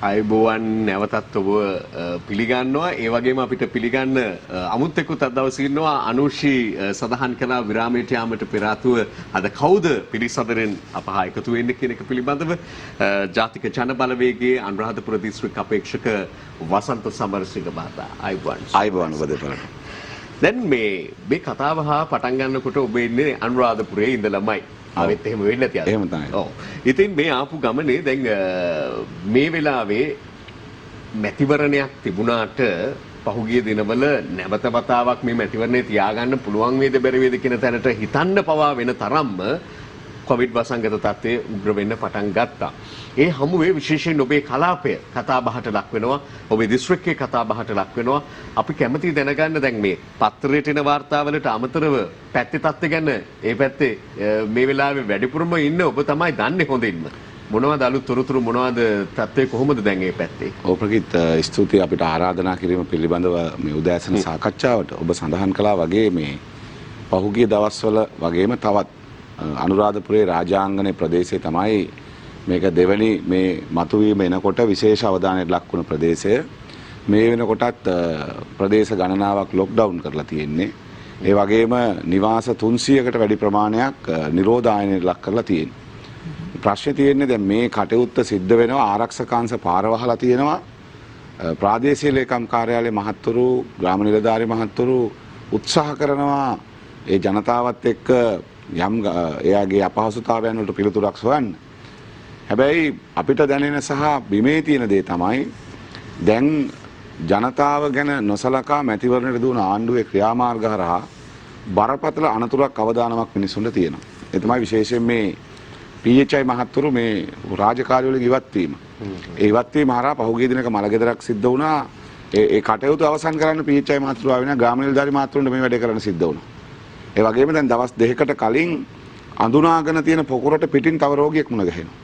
අයබෝවන් නැවතත් ඔබ පිළිගන්නවා. ඒ වගේම අපිට පිළිගන්න අමුත් එක්කුත් අද දවසේ ඉන්නවා අනුෂී සඳහන් කළ විරාමයට යාමට පෙර ආතුව අද කවුද පිළිසඳරෙන් අප හා එකතු වෙන්නේ කියන එක පිළිබඳව ජාතික ජන බලවේගයේ අනුරාධපුර දිස්ත්‍රික් අපේක්ෂක වසන්ත සමරසිංහ මහතා අයබෝවන් ඔබ දෙපළට. දැන් මේ කතාව හා පටන් ගන්නකොට ඔබ ඉන්නේ අනුරාධපුරයේ ඉඳලාමයි. ආවෙත් එහෙම වෙන්නේ නැති අද. එහෙම තමයි. ඔව්. ඉතින් මේ ආපු ගමනේ දැන් මේ වෙලාවේ මැතිවරණයක් තිබුණාට පහුගිය දිනවල නැවත වතාවක් මේ මැතිවරණේ තියාගන්න පුළුවන් වේද බැරි වේද කියන තැනට හිතන්න පවා වෙන තරම්ම කොවිඩ් වසංගත තත්ත්වය උග්‍ර වෙන්න පටන් ගත්තා. ඒ හමුවේ විශේෂයෙන් ඔබේ කලාපය කතා බහට ලක් වෙනවා. ඔබේ දිස්ත්‍රික්කයේ කතා බහට ලක් වෙනවා. අපි කැමැති දැනගන්න දැන් මේ පත්තරයට එන වාර්තාවලට අමතරව පැත්තේ තත්ත්වය ගැන ඒ පැත්තේ මේ වෙලාවේ වැඩිපුරම ඉන්න ඔබ තමයි දන්නේ හොඳින්ම. මොනවද අලුත් තොරතුරු මොනවද තත්ත්වය කොහොමද දැන් මේ පැත්තේ? ඔව් ප්‍රකීත් ස්තුතියි අපිට ආරාධනා කිරීම පිළිබඳව මේ උදෑසන සාකච්ඡාවට. ඔබ සඳහන් කළා වගේ මේ පහුගිය දවස්වල වගේම තවත් අනුරාධපුරයේ රාජාංගනේ ප්‍රදේශයේ තමයි මේක දෙවැනි මේ මතුවීම එනකොට විශේෂ අවධානයට ලක් වුණු ප්‍රදේශය. මේ වෙනකොටත් ප්‍රදේශ ගණනාවක් ලොක්ඩවුන් කරලා තියෙන්නේ. ඒ වගේම නිවාස 300කට වැඩි ප්‍රමාණයක් නිරෝධායනයට ලක් කරලා තියෙනවා. ප්‍රශ්නේ තියෙන්නේ දැන් මේ කටයුත්ත සිද්ධ වෙනවා ආරක්ෂකාංශ පාර වහලා තියෙනවා. ප්‍රාදේශීය ලේකම් කාර්යාලයේ මහත්වරු ග්‍රාම නිලධාරි මහත්වරු උත්සාහ කරනවා ඒ ජනතාවත් එක්ක යම් එයාගේ අපහසුතාවයන් වලට පිළිතුරක් සොයන්න. හැබැයි අපිට දැනෙන සහ බිමේ තියෙන දේ තමයි දැන් ජනතාව ගැන නොසලකා මැතිවරණයට දුවන ආණ්ඩුවේ ක්‍රියාමාර්ග හරහා බරපතල අනතුරක් අවදානමක් මිනිසුන්ට තියෙනවා. ඒ තමයි විශේෂයෙන් මේ PHI මහත්වරු මේ රාජකාරී වලින් ඉවත් වීම. ඒ ඉවත් වීම හරහා පහුගිය දිනක මලගෙදරක් සිද්ධ වුණා. ඒ කටයුතු අවසන් කරන්න PHI මහත්වරු ආවෙ නැහැ. ග්‍රාම නිලධාරි මහත්වරුන්ට මේ වැඩේ කරන්න සිද්ධ වුණා. ඒ වගේම දැන් දවස් දෙකකට කලින් අඳුනාගෙන තියෙන පොකුරට පිටින් තව රෝගියෙක් මුණ ගැහෙනවා.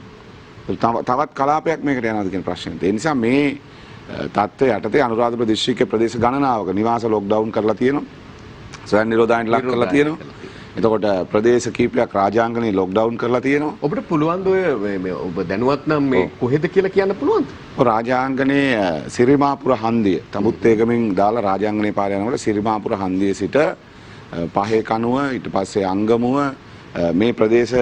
තවත් කලාපයක් මේකට යනවාද කියන ප්‍රශ්නේ. ඒ නිසා මේ තත්ත්වය යටතේ අනුරාධපුර දිස්ත්‍රික්කයේ ප්‍රදේශ ගණනාවක නිවාස ලොක්ඩවුන් කරලා තියෙනවා. ස්වයං නිරෝධායනට ලක් කරලා තියෙනවා. එතකොට ප්‍රදේශ කීපයක් රාජාංගනේ ලොක්ඩවුන් කරලා තියෙනවා. ඔබට පුළුවන් ද ඔබ දැනුවත් නම් මේ කොහෙද කියලා කියන්න පුළුවන්ද? රාජාංගනේ සිරිමාපුර හන්දිය තමුත් ඒගමින් දාලා රාජාංගනේ පාරේ යනකොට සිරිමාපුර හන්දිය සිට පහේ කනුව ඊට පස්සේ අංගමුව මේ ප්‍රදේශ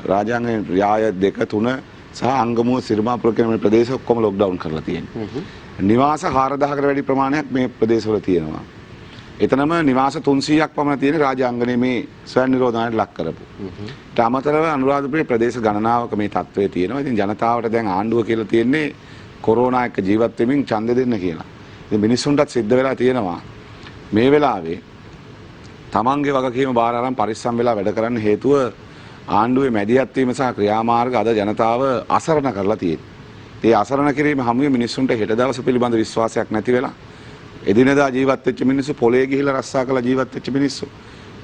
රාජාංගනේ යාය 2 3 සහ අංගමුව සිරිමාපුර කියන මේ ප්‍රදේශ ඔක්කොම ලොක්ඩවුන් කරලා තියෙනවා. නිවාස 4000කට වැඩි ප්‍රමාණයක් මේ ප්‍රදේශවල තියෙනවා. එතනම නිවාස 300ක් පමණ තියෙන රාජාංගනේ මේ ස්වයං නිරෝධායනයට ලක් කරපු. ඊට අමතරව අනුරාධපුරයේ ප්‍රදේශ ගණනාවක මේ තත්ත්වය තියෙනවා. ඉතින් ජනතාවට දැන් ආණ්ඩුව කියලා තියෙන්නේ කොරෝනා එක්ක ජීවත් වෙමින් ඡන්දෙ දෙන්න කියලා. ඉතින් මිනිස්සුන්ටත් සිද්ධ වෙලා තියෙනවා මේ වෙලාවේ තමන්ගේ වගකීම බාර අරන් පරිස්සම් වෙලා වැඩ කරන්න හේතුව ආණ්ඩුවේ මැදිහත් වීම සහ ක්‍රියාමාර්ග අද ජනතාව අසරණ කරලා තියෙනවා. ඒ අසරණ කිරීම හැමුවේ මිනිස්සුන්ට හෙට දවස පිළිබඳ විශ්වාසයක් නැති වෙලා එදිනදා ජීවත් වෙච්ච මිනිස්සු පොලේ ගිහිලා රස්සා කරලා ජීවත් වෙච්ච මිනිස්සු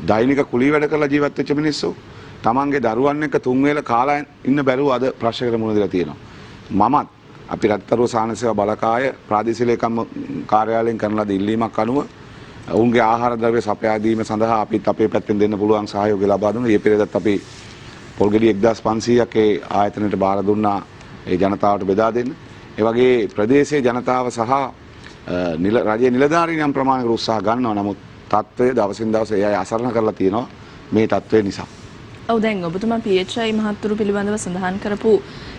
දෛනික කුලී වැඩ කරලා ජීවත් වෙච්ච මිනිස්සු තමන්ගේ දරුවන් එක්ක තුන් වේල කාලා ඉන්න බැරුව අද ප්‍රශ්නයකට මුහුණ දීලා තියෙනවා. මමත් අපි රත්තරෝ සාහන සේවා බලකාය ප්‍රාදේශීය ලේකම් කාර්යාලයෙන් කරන ලද ඉල්ලීමක් අනුව ඔවුන්ගේ ආහාර ද්‍රව්‍ය සපයා දීම සඳහා අපිත් අපේ පැත්තෙන් දෙන්න පුළුවන් සහයෝගය ලබා දුන්නා. මේ පෙරේදත් අපි පොල්ගෙඩි 1500ක් ඒ ආයතනයට බාර දුන්නා ඒ ජනතාවට බෙදා දෙන්න. ඒ වගේ ප්‍රදේශයේ ජනතාව සහ රජයේ නිලධාරීන් යම් ප්‍රමාණයකට උත්සාහ ගන්නවා. නමුත් තත්ත්වය දවසින් දවස ඒ අය අසරණ කරලා තියෙනවා මේ තත්ත්වය නිසා. ඔව් දැන් ඔබතුමා PHI මහත්තුරු පිළිබඳව සඳහන් කරපු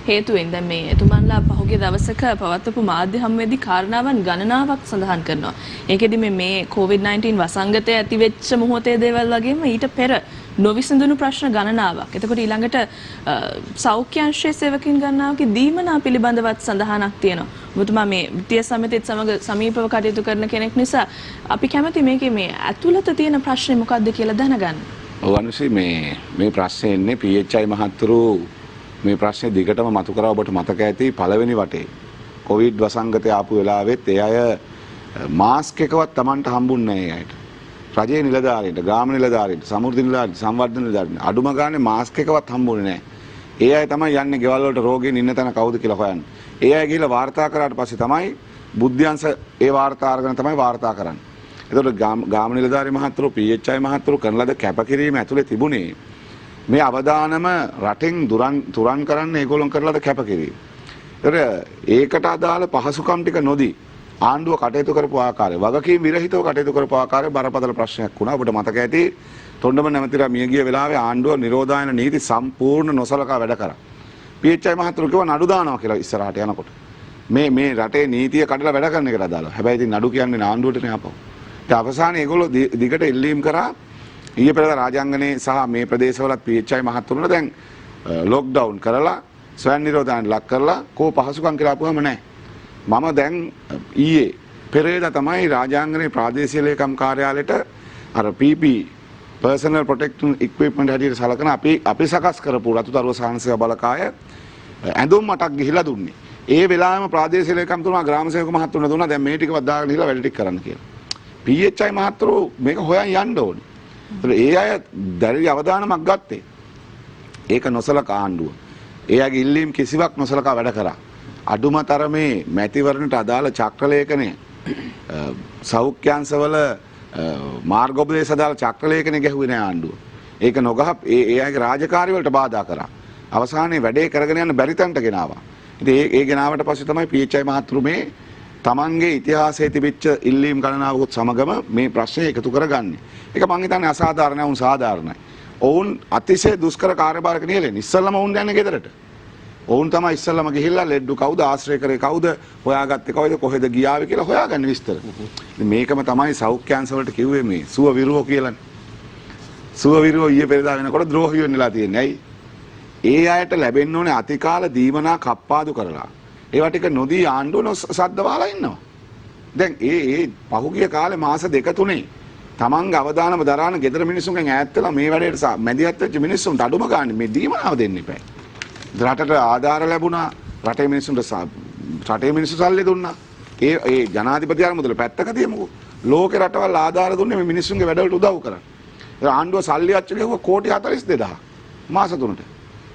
හේතුවෙන් දැන් මේ එතුමන්ලා පහුගිය දවසක පවත්වපු මාධ්‍ය හමුවේදී කාරණාවන් ගණනාවක් සඳහන් කරනවා. ඒකෙදි මේ COVID-19 වසංගතය ඇති වෙච්ච මොහොතේ දේවල් වගේම ඊට පෙර නොවිසඳුණු ප්‍රශ්න ගණනාවක්. එතකොට ඊළඟට සෞඛ්‍ය අංශයේ සේවකින් ගණනාවකේ දීමනා පිළිබඳවත් සඳහනක් තියෙනවා. ඔබතුමා මේ විත්තිය සමිතියත් සමග සමීපව කටයුතු කරන කෙනෙක් නිසා අපි කැමති මේකේ මේ ඇතුළත තියෙන ප්‍රශ්නේ මොකක්ද කියලා දැනගන්න. ඔව් අනුසි මේ ප්‍රශ්නේ එන්නේ PHI මහත්තුරු මේ ප්‍රශ්නේ දිගටම මතු කරා ඔබට මතක ඇති පළවෙනි වටේ කොවිඩ් වසංගතය ආපු වෙලාවෙත් ඒ අය මාස්ක් එකවත් Tamanට හම්බුන්නේ නැහැ ඒ අයට. රජයේ නිලධාරීන්ට, ග්‍රාම නිලධාරීන්ට, සමෘද්ධි නිලධාරීන්ට, සංවර්ධන නිලධාරීන්ට අඩුම ගානේ මාස්ක් එකවත් හම්බුනේ නැහැ. ඒ අය තමයි යන්නේ ගෙවල් වලට රෝගීන් ඉන්න තැන කවුද කියලා හොයන්නේ. ඒ අය ගිහලා වාර්තා කරාට පස්සේ තමයි බුද්ධ්‍යංශ ඒ වාර්තා අරගෙන තමයි වාර්තා කරන්නේ. එතකොට ග්‍රාම නිලධාරී මහත්වරු PHI මහත්වරු කරන ලද කැපකිරීම ඇතුලේ තිබුණේ මේ අවදානම රටෙන් තුරන් කරන්න ඒගොල්ලන් කරලාද කැපකිරීම. ඒකට අදාළ පහසුකම් ටික නොදී ආණ්ඩුව කටයුතු කරපු ආකාරය වගකීම් විරහිතව කටයුතු කරපු ආකාරය බරපතල ප්‍රශ්නයක් වුණා. ඔබට මතක ඇති තොණ්ඩම නැමැතිලා මිය ගිය වෙලාවේ ආණ්ඩුව නිරෝධායන නීති සම්පූර්ණ නොසලකා වැඩ කරා. PHI මහතුරු කිව්වා නඩු දානවා කියලා ඉස්සරහට යනකොට. මේ රටේ නීතිය කඩලා වැඩ කරන එකට අදාළව. හැබැයි ඉතින් නඩු කියන්නේ ආණ්ඩුවටනේ ආපහු. ඒ අවසානයේ ඒගොල්ලෝ දිගට ඉල්ලීම් කරා ඊයේ පෙරේද රාජාංගනේ සහ මේ ප්‍රදේශවලත් PHI මහතුරුන්ට දැන් ලොක්ඩවුන් කරලා ස්වයං නිරෝධායන ලක් කරලා කෝ පහසුකම් කියලා අපුවම නැහැ. මම දැන් ඊයේ පෙරේද තමයි රාජාංගනේ ප්‍රාදේශීය ලේකම් කාර්යාලයට අර PP personal protective equipment හැටියට සලකන අපි සකස් කරපු රතුතරුව සාහනසේව බලකාය ඇඳුම් මටක් ගිහිලා දුන්නේ. ඒ වෙලාවෙම ප්‍රාදේශීය ලේකම්තුමා ග්‍රාම සේවක මහත්තුන්ට දුන්නා දැන් මේ ටිකවත් දාගෙන ගිහිලා වැඩ ටික කරන්න කියලා. PHI මහත්තුරු මේක හොයන් යන්න ඕනේ. ඒ අය දැරි අවධානමක් ගත්තේ. ඒක නොසලකා ආණ්ඩුව. ඒ අයගේ ඉල්ලීම් කිසිවක් නොසලකා වැඩ කරා. අඩුම තරමේ මැතිවරණට අදාළ චක්‍රලේඛනය සෞඛ්‍යාංශවල මාර්ගෝපදේශ අදාළ චක්‍රලේඛනය ගැහුවේ නෑ ආණ්ඩුව. ඒක නොගහ ඒ අයගේ රාජකාරී වලට බාධා කරා. අවසානයේ වැඩේ කරගෙන යන්න බැරි තැනට ගෙනාවා. ඉතින් ඒ ගෙනාවට පස්සේ තමයි PHI මහතුරු මේ තමන්ගේ ඉතිහාසයේ තිබිච්ච ඉල්ලීම් ගණනාවකුත් සමගම මේ ප්‍රශ්නේ එකතු කරගන්නේ. ඒක මං හිතන්නේ අසාධාරණයි වුන් සාධාරණයි. ඔවුන් අතිශය දුෂ්කර කාර්යභාරක නියැලෙන. ඉස්සල්ලාම ඔවුන් යන්නේ ගෙදරට. ඔවුන් තමයි ඉස්සල්ලාම ගිහිල්ලා ලෙඩ්ඩු කවුද ආශ්‍රය කරේ කවුද හොයාගත්තේ කවුද කොහෙද ගියාවේ කියලා හොයාගන්න විස්තර. මේකම තමයි සෞඛ්‍යාංශ වලට කිව්වේ මේ සුව විරුව කියලානේ. සුව විරුව ඊයේ පෙරේදා වෙනකොට ද්‍රෝහියෝ වෙන්නලා තියෙන්නේ. ඇයි? ඒ අයට ලැබෙන්න ඕනේ අතිකාල දීමනා කප්පාදු කරලා. ඒවා ටික නොදී ආණ්ඩුව සද්ද වහලා ඉන්නවා. දැන් ඒ පහුගිය කාලේ මාස දෙක තුනේ තමන්ගේ අවදානම දරාන ගෙදර මිනිස්සුන්ගෙන් ඈත් වෙලා මේ වැඩේට මැදිහත් වෙච්ච මිනිස්සුන්ට අඩුම ගන්න මේ දීමනාව දෙන්න එපා. රටට ආධාර ලැබුණා රටේ මිනිස්සු සල්ලි දුන්නා. ඒ ජනාධිපති අරමුදල පැත්තක තියමුකෝ. ලෝකේ රටවල් ආධාර දුන්නේ මේ මිනිස්සුන්ගේ වැඩවලට උදව් කරා. ආණ්ඩුව සල්ලි අච්චු ගෙවුවා කෝටි 42000 මාස තුනට.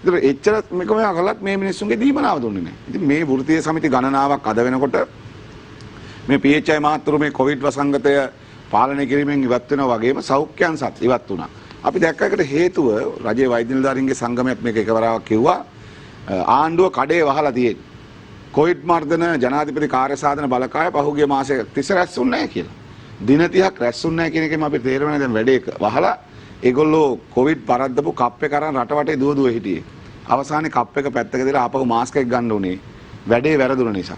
ඉතින් එච්චර මේකම කළත් මේ මිනිස්සුන්ගේ දීමනාව දුන්නේ නැහැ. ඉතින් මේ වෘත්තීය සමිති ගණනාවක් අද වෙනකොට මේ PHI මහත්තුරු මේ කොවිඩ් වසංගතය පාලනය කිරීමෙන් ඉවත් වෙනවා වගේම සෞඛ්‍යංශත් ඉවත් වුණා. අපි දැක්කකට හේතුව රජයේ වෛද්‍ය නිලධාරීන්ගේ සංගමයක් මේක එකවරාවක් කිව්වා ආණ්ඩුව කඩේ වහලා තියෙන්නේ. කොවිඩ් මර්ධන ජනාධිපති කාර්යසාධන බලකාය පහුගිය මාසෙක තිස්ස රැස්ුන්නේ නැහැ කියලා. දින 30ක් රැස්ුන්නේ නැහැ කියන එකෙන් අපි තේරෙන්නේ දැන් වැඩේ වහලා ඒගොල්ලෝ කොවිඩ් පරද්දපු කප් එක අරන් රටවටේ දුව හිටියේ. අවසානයේ කප් එක පැත්තක දාලා ආපහු මාස්ක් එක ගන්න උනේ වැඩේ වැරදුන නිසා.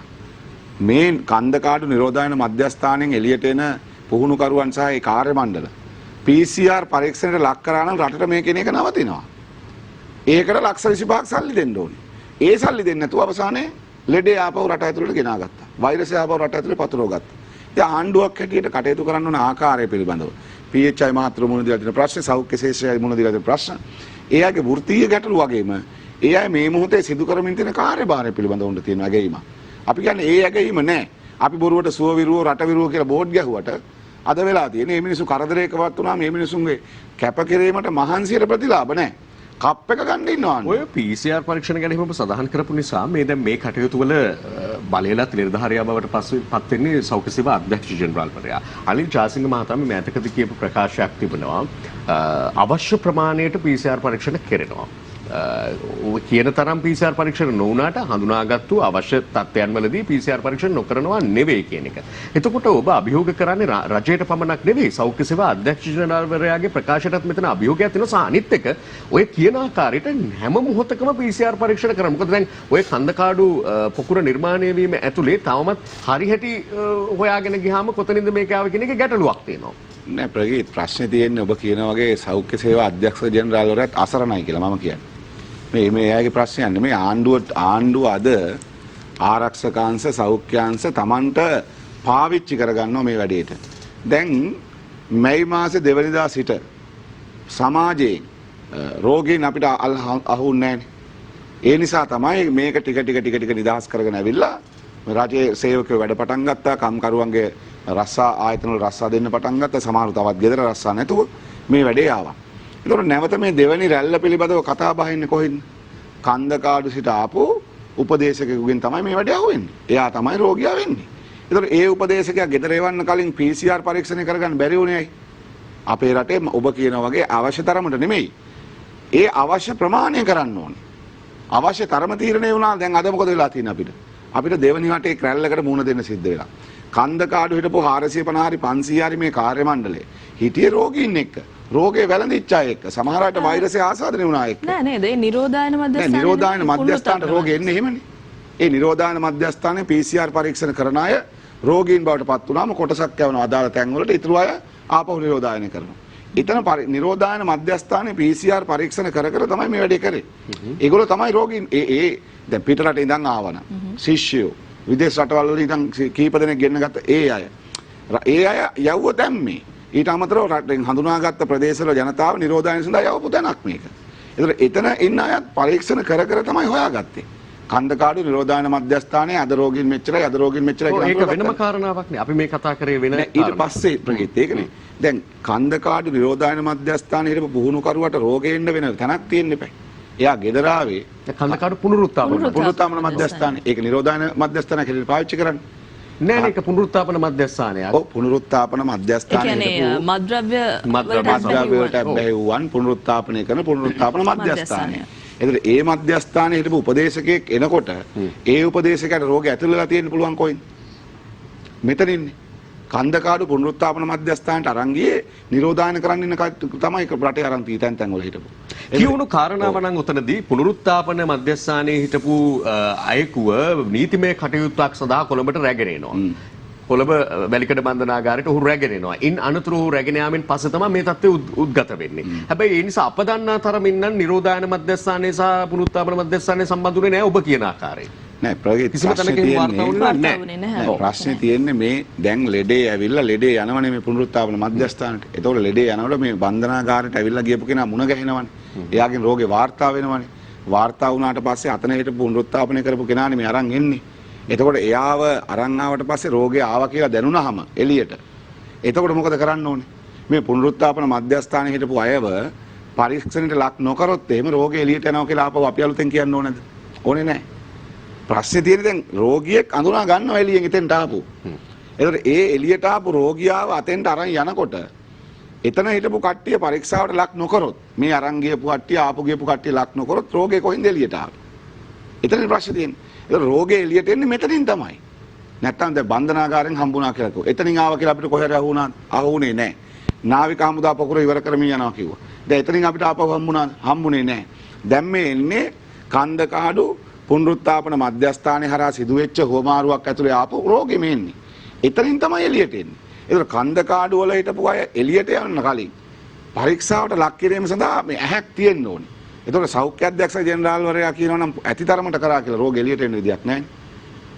මේ කන්දකාඩු නිරෝධායන මධ්‍යස්ථානයෙන් එළියට එන පුහුණුකරුවන් සහ ඒ කාර්ය මණ්ඩල PCR පරීක්ෂණයට ලක් කරා නම් රටට මේ කෙන එක නවතිනවා. ඒකට ලක්ෂ 25ක් සල්ලි දෙන්න ඕනේ. ඒ සල්ලි දෙන්නේ නැතුව අවසානයේ ලෙඩේ ආපහු රට ඇතුළට ගෙනා ගත්තා. වෛරසය ආපහු රට ඇතුළේ පතුරව ගත්තා. ඉතින් ආණ්ඩුවක් හැටියට කටයුතු කරන්න ඕන ආකාරය පිළිබඳව PHI මහත්තුරු මුණ දීලා තියෙන ප්‍රශ්න සෞඛ්‍ය ශේෂ්ත්‍රය මුණ දීලා තියෙන ප්‍රශ්න ඒ අයගේ වෘත්තීය ගැටලු වගේම ඒ අය මේ මොහොතේ සිදු කරමින් තියෙන කාර්යභාරය පිළිබඳව උන්ට තියෙන ඇගීම. අපි කියන්නේ ඒ ඇගීම නෑ. අපි බොරුවට සුව විරුව රට විරුව කියලා බෝඩ් ගැහුවට අද වෙලා තියෙන මේ මිනිස්සු කරදරයකවත් වුණා මේ මිනිසුන්ගේ කැපකිරීමට මහන්සියට ප්‍රතිලාභ නැහැ. කප් එක ගන්න ඉන්නවා. ඔය PCR පරීක්ෂණ ගැන හිම සඳහන් කරපු නිසා මේ දැන් මේ කටයුතු වල බලයලත් නිර්ධාරියා බවට පත් වෙන්නේ සෞඛ්‍ය සේවා අධ්‍යක්ෂ ජෙනරාල්වරයා. අනිල් ජාසිංහ මහතා මේ මෑතකදී කියපු ප්‍රකාශයක් තිබෙනවා අවශ්‍ය ප්‍රමාණයට PCR පරීක්ෂණ කෙරෙනවා. කියන තරම් PCR පරීක්ෂණ නොවුනාට හඳුනාගත්තු අවශ්‍ය තත්ත්වයන් වලදී PCR පරීක්ෂණ නොකරනවා නෙවෙයි කියන එක. එතකොට ඔබ අභියෝග කරන්නේ රජයට පමණක් නෙවෙයි සෞඛ්‍ය සේවා අධ්‍යක්ෂ ජෙනරාල්වරයාගේ ප්‍රකාශයටත් මෙතන අභියෝගයක් තියෙනවා. සහ අනිත් එක ඔය කියන ආකාරයට හැම මොහොතකම PCR පරීක්ෂණ කරනවා. මොකද දැන් ඔය කන්දකාඩු පොකුර නිර්මාණය වීම ඇතුලේ තවමත් හරිහැටි හොයාගෙන ගියාම කොතනින්ද මේක ආවේ කියන එක ගැටලුවක් තියෙනවා. නෑ ප්‍රගීත් ප්‍රශ්නේ තියෙන්නේ ඔබ කියන වගේ සෞඛ්‍ය සේවා අධ්‍යක්ෂ ජෙනරාල්වරයාත් අසරණයි කියලා මම කියන්නේ. මේ එයාගේ ප්‍රශ්නයක් නෙමෙයි ආණ්ඩුව අද ආරක්ෂකාංශ සෞඛ්‍යාංශ Tamanට පාවිච්චි කරගන්නවා මේ වැඩේට. දැන් මැයි මාසේ දෙවනිදා සිට සමාජයේ රෝගීන් අපිට අහුන්නේ නැහැ. ඒ නිසා තමයි මේක ටික නිදහස් කරගෙන ඇවිල්ලා රජයේ සේවකයෝ වැඩ පටන් ගත්තා. කම්කරුවන්ගේ රස්සා ආයතන වල රස්සා දෙන්න පටන් ගත්තා. සමහරව තවත් ගෙදර රස්සා නැතුව මේ වැඩේ ආවා. ඒතකොට නැවත මේ දෙවනි රැල්ල පිළිබඳව කතා බහින්නේ කොහෙන්ද? කන්දකාඩු සිට ආපු උපදේශකයෙකුගෙන් තමයි මේ වැඩේ අහුවෙන්නේ. එයා තමයි රෝගියා වෙන්නේ. ඒතකොට ඒ උපදේශකයා ගෙදර එවන්න කලින් PCR පරීක්ෂණය කරගන්න බැරි වුණේ ඇයි? අපේ රටේ ඔබ කියන වගේ අවශ්‍ය තරමට නෙමෙයි. ඒ අවශ්‍ය ප්‍රමාණය කරන්න ඕනේ. අවශ්‍ය තරම තීරණය වුණා. දැන් අද මොකද වෙලා තියෙන්නේ අපිට? අපිට දෙවනි වටේ ක්‍රැල්ලකට මුහුණ දෙන්න සිද්ධ වෙලා. කන්දකාඩු හිටපු 450 හරි 500 හරි මේ කාර්ය මණ්ඩලය හිටියේ රෝගීන් එක්ක. රෝගේ වැළඳිච්ච අය එක්ක. සමහර අයට වෛරසය ආසාදනය වුණා එක්ක. නෑ නේද? ඒ නිරෝධායන මධ්‍යස්ථානයේ නිරෝධායන මධ්‍යස්ථානට රෝගේ එන්නේ එහෙමනේ. ඒ නිරෝධායන මධ්‍යස්ථානයේ PCR පරීක්ෂණ කරන අය රෝගීන් බවට පත් වුණාම කොටසක් යවනවා අදාළ තැන් වලට. ඊටු අය ආපහු නිරෝධායන කරනවා. ඊතන නිරෝධායන මධ්‍යස්ථානයේ PCR පරීක්ෂණ කර කර තමයි මේ වැඩේ කරේ. ඒගොල්ලෝ තමයි රෝගීන් දැන් පිටරට ඉඳන් ආවන ශිෂ්‍යයෝ විදේශ රටවල් වල ඉඳන් කීප දෙනෙක් ගෙන්න ගත්ත ඒ අය යවුව දැම්මේ. ඊට අමතරව රටෙන් හඳුනාගත්ත ප්‍රදේශවල ජනතාව නිරෝධායන සඳහා යවපු තැනක් මේක. ඒතර එතන ඉන්න අයත් පරීක්ෂණ කර කර තමයි හොයාගත්තේ. කන්දකාඩු නිරෝධායන මධ්‍යස්ථානයේ අද රෝගීන් මෙච්චරයි අද රෝගීන් මෙච්චරයි කියලා. ඒක වෙනම කාරණාවක් නේ. අපි මේ කතා කරේ වෙන ඊට පස්සේ ප්‍රගීත් ඒකනේ. දැන් කන්දකාඩු නිරෝධායන මධ්‍යස්ථානයේ හිටපු පුහුණුකරුවට රෝගේ එන්න වෙන තැනක් තියෙන්න එපා. එයා ගෙදර ආවේ කන්දකාඩු පුනරුත්ථාපන මධ්‍යස්ථානය. ඒක නිරෝධායන මධ්‍යස්ථානයක් හැටියට පාවිච්චි කරන්නේ. නෑ නේක පුනරුත්ථාපන මධ්‍යස්ථානයක්. ඔව් පුනරුත්ථාපන මධ්‍යස්ථානය. ඒ කියන්නේ මද්ද්‍රව්‍ය වලට බැහැවුවන් පුනරුත්ථාපනය කරන පුනරුත්ථාපන මධ්‍යස්ථානය. එතකොට ඒ මධ්‍යස්ථානයේ හිටපු උපදේශකයෙක් එනකොට ඒ උපදේශකයාට රෝගය ඇතුල් වෙලා තියෙන්න පුළුවන් කොයින්ද? මෙතන ඉන්නේ. කන්දකාඩු පුනරුත්ථාපන මධ්‍යස්ථානට අරන් ගියේ නිරෝධායන කරන්න ඉන්න තමයි රටේ අරන් තැන් වල හිටපු. කියවුණු කාරණාව නම් උතනදී පුනරුත්ථාපන මධ්‍යස්ථානයේ හිටපු අයෙකුව නීතිමය කටයුත්තක් සඳහා කොළඹට රැගෙන එනවා. කොළඹ වැලිකඩ බන්ධනාගාරයට ඔහු රැගෙන එනවා. ඉන් අනතුරු ඔහු රැගෙන යාමෙන් පස්සේ තමයි මේ තත්ත්වය උද්ගත වෙන්නේ. හැබැයි ඒ නිසා අප දන්නා තරමින් නම් නිරෝධායන මධ්‍යස්ථානයේ සහ පුනරුත්ථාපන මධ්‍යස්ථානයේ සම්බන්ධුනේ නැහැ ඔබ කියන ආකාරයෙන්. නෑ ප්‍රගීත් කිසිම තැනක වාර්තා වුණේ නැහැ. ප්‍රශ්නේ තියෙන්නේ මේ දැන් ලෙඩේ ඇවිල්ලා ලෙඩේ යනවනේ මේ පුනරුත්ථාපන මධ්‍යස්ථානට. ඒතකොට ලෙඩේ යනකොට මේ බන්ධනාගාරයට ඇවිල්ලා ගියපු කෙනා මුණ ගැහෙනවනේ. එයාගෙන් රෝගේ වාර්තා වෙනවනේ. වාර්තා වුණාට පස්සේ අතන හිටපු පුනරුත්ථාපනය කරපු කෙනානේ මේ අරන් එන්නේ. එතකොට එයාව අරන් ආවට පස්සේ රෝගේ ආවා කියලා දැනුණාම එළියට. එතකොට මොකද කරන්න ඕනේ? මේ පුනරුත්ථාපන මධ්‍යස්ථානයේ හිටපු අයව පරීක්ෂණයට ලක් නොකරොත් එහෙම රෝගේ එළියට යනවා කියලා ආපහු අපි අලුතෙන් කියන්න ඕනේද? ඕනේ නැහැ. ප්‍රශ්නේ තියෙන්නේ දැන් රෝගියෙක් අඳුනා ගන්නවා එළියෙන් එතෙන්ට ආපු. එතකොට ඒ එළියට ආපු රෝගියාව අතෙන්ට අරන් යනකොට එතන හිටපු කට්ටිය පරීක්ෂාවට ලක් නොකරොත් මේ අරන් ගියපු කට්ටිය ආපු ගියපු කට්ටිය ලක් නොකරොත් රෝගේ කොහෙන්ද එළියට ආවේ? එතනනේ ප්‍රශ්නේ තියෙන්නේ. ඒක රෝගේ එළියට එන්නේ මෙතනින් තමයි. නැත්තම් දැන් බන්ධනාගාරයෙන් හම්බුණා කියලා කිව්වා. එතනින් ආවා කියලා අපිට කොහෙද අහුණා? අහුනේ නැහැ. නාවික හමුදා පොකුර ඉවර කරමින් යනවා කිව්වා. දැන් එතනින් අපිට ආපහු හම්බුණා? හම්බුනේ නැහැ. දැන් මේ එන්නේ කන්දකාඩු පුනරුත්ථාපන මධ්‍යස්ථානයේ හරහා සිදුවෙච්ච හොමාරුවක් ඇතුලේ ආපු රෝගෙ මෙන්නේ. එතනින් තමයි එළියට එන්නේ. ඒතර කන්දකාඩු වල හිටපු අය එළියට යන්න කලින් පරීක්ෂාවට ලක් කිරීම සඳහා මේ ඇහැක් තියෙන්න ඕනේ. ඒතකොට සෞඛ්‍ය අධ්‍යක්ෂ ජෙනරාල්වරයා කියනවා නම් ඇතිතරමට කරා කියලා රෝග එළියට එන්න විදියක් නැහැ.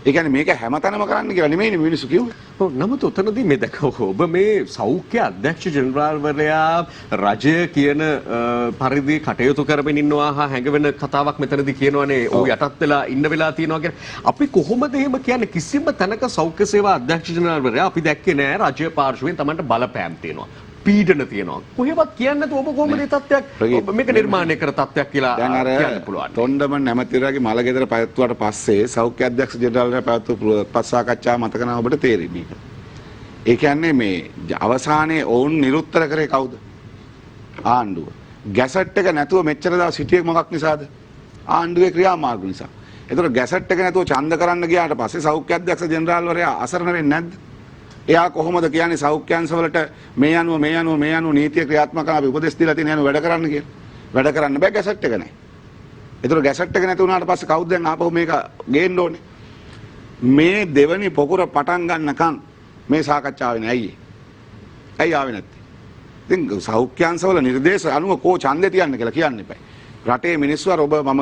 ඒ කියන්නේ මේක හැමතැනම කරන්න කියලා නෙමෙයිනේ මිනිස්සු කිව්වේ. ඔව් නමුත් උතනදී මේ ඔබ මේ සෞඛ්‍ය අධ්‍යක්ෂ ජෙනරාල්වරයා රජය කියන පරිදි කටයුතු කරමින් ඉන්නවා හා හැඟවෙන කතාවක් මෙතනදී කියනවානේ ඔහු යටත් වෙලා ඉන්න වෙලා තියෙනවා කියලා. අපි කොහොමද එහෙම කියන්නේ? කිසිම තැනක සෞඛ්‍ය සේවා අධ්‍යක්ෂ ජෙනරාල්වරයා අපි දැක්කේ නෑ රජය පාර්ශවයෙන් Tamanට බලපෑම් තියෙනවා. පීඩන තියෙනවා. කොහෙවත් කියන්නේ නැතුව ඔබ කොහොමද මේ තත්ත්වයක් මේක නිර්මාණය කර තත්ත්වයක් කියලා කියන්න පුළුවන්. තොණ්ඩමන් නැමැතිවරයාගේ මලගෙදර පැවැත්වුවාට පස්සේ සෞඛ්‍ය අධ්‍යක්ෂ ජෙනරාල්වරයා පැවැත්වූ සාකච්ඡා මතක නම් ඔබට තේරෙයි මේක. ඒ කියන්නේ මේ අවසානයේ ඔවුන් නිරුත්තර කරේ කවුද? ආණ්ඩුව. ගැසට් එක නැතුව මෙච්චර දවස් හිටියේ මොකක් නිසාද? ආණ්ඩුවේ ක්‍රියාමාර්ග නිසා. ඒතකොට ගැසට් එක නැතුව ඡන්ද කරන්න ගියාට පස්සේ සෞඛ්‍ය අධ්‍යක්ෂ ජෙනරාල්වරයා අසරණ වෙන්නේ නැද්ද? එයා කොහොමද කියන්නේ සෞඛ්‍යංශ වලට මේ අනුව නීතිය ක්‍රියාත්මක කරන අපි උපදෙස් දීලා තියෙන යන වැඩ කරන්න කියලා. වැඩ කරන්න බෑ ගැසට් එක නැහැ. ඒතර ගැසට් එක නැති වුණාට පස්සේ කවුද දැන් ආපහු මේක ගේන්න ඕනේ? මේ දෙවනි පොකුර පටන් ගන්නකම් මේ සාකච්ඡාවේ නෑ අයියේ. ඇයි ආවේ නැත්තේ? ඉතින් සෞඛ්‍යංශ වල නිර්දේශ අනුව කෝ ඡන්දේ තියන්න කියලා කියන්න එපා. රටේ මිනිස්සු අර ඔබ මම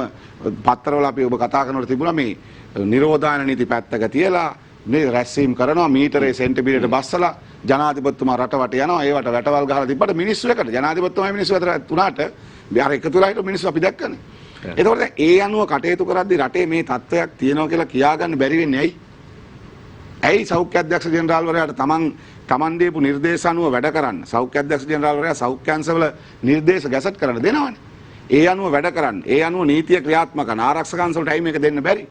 පත්තරවල අපි ඔබ කතා කරනකොට තිබුණා මේ නිරෝධායන නීති පැත්තක තියලා මේ රැස්වීම කරනවා මීටරේ සෙන්ටිමීටර් බස්සලා ජනාධිපතිතුමා රට වට යනවා ඒවට වැටවල් ගහලා තිබ්බට මිනිස්සු එකට ජනාධිපතිතුමා මිනිස්සු අතර තුනට අර එකතු වෙලා හිටු මිනිස්සු අපි දැක්කනේ. ඒතකොට දැන් ඒ අනුව කටයුතු කරද්දී රටේ මේ තත්ත්වයක් තියෙනවා කියලා කියාගන්න බැරි වෙන්නේ ඇයි? ඇයි සෞඛ්‍ය අධ්‍යක්ෂ ජෙනරාල්වරයාට තමන් දීපු නිර්දේශ අනුව වැඩ කරන්න සෞඛ්‍ය අධ්‍යක්ෂ ජෙනරාල්වරයා සෞඛ්‍යංශවල නිර්දේශ ගැසට් කරන්න දෙනවනේ. ඒ අනුව වැඩ කරන්න. ඒ අනුව නීතිය ක්‍රියාත්මක කරන ආරක්ෂක අංශවලට ඇයි මේක දෙන්න බැරි?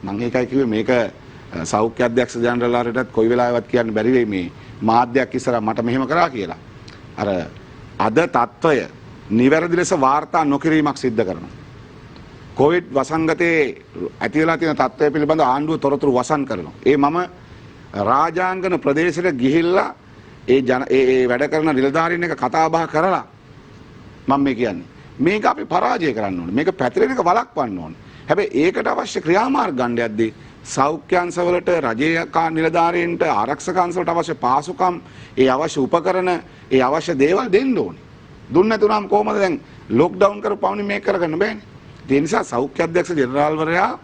මම ඒකයි කිව්වේ මේක සෞඛ්‍ය අධ්‍යක්ෂ ජනරාල්වරයාටත් කොයි වෙලාවෙවත් කියන්න බැරි වෙයි මේ මාධ්‍යයක් ඉස්සරහ මට මෙහෙම කරා කියලා. අර අද තත්වය නිවැරදි ලෙස වාර්තා නොකිරීමක් සිද්ධ කරනවා. කොවිඩ් වසංගතයේ ඇති වෙලා තියෙන තත්ත්වය පිළිබඳව ආණ්ඩුව තොරතුරු වසන් කරනවා. ඒ මම රාජාංගන ප්‍රදේශයට ගිහිල්ලා ඒ වැඩ කරන නිලධාරීන් එක කතා බහ කරලා මම මේ කියන්නේ මේක අපි පරාජය කරන්න ඕනේ. මේක පැතිරෙන එක වළක්වන්න ඕනේ. හැබැයි ඒකට අවශ්‍ය ක්‍රියාමාර්ග ගන්න යද්දී සෞඛ්‍ය අංශවලට රජයේ නිලධාරීන්ට ආරක්ෂක අංශවලට අවශ්‍ය පාසුකම්, ඒ අවශ්‍ය උපකරණ, ඒ අවශ්‍ය දේවල් දෙන්න ඕනේ. දුන්නේ නැතුනම කොහොමද දැන් ලොක්ඩවුන් කරපුවාම මේක කරගන්න බෑනේ. ඒ නිසා සෞඛ්‍ය අධ්‍යක්ෂ ජෙනරාල්වරයා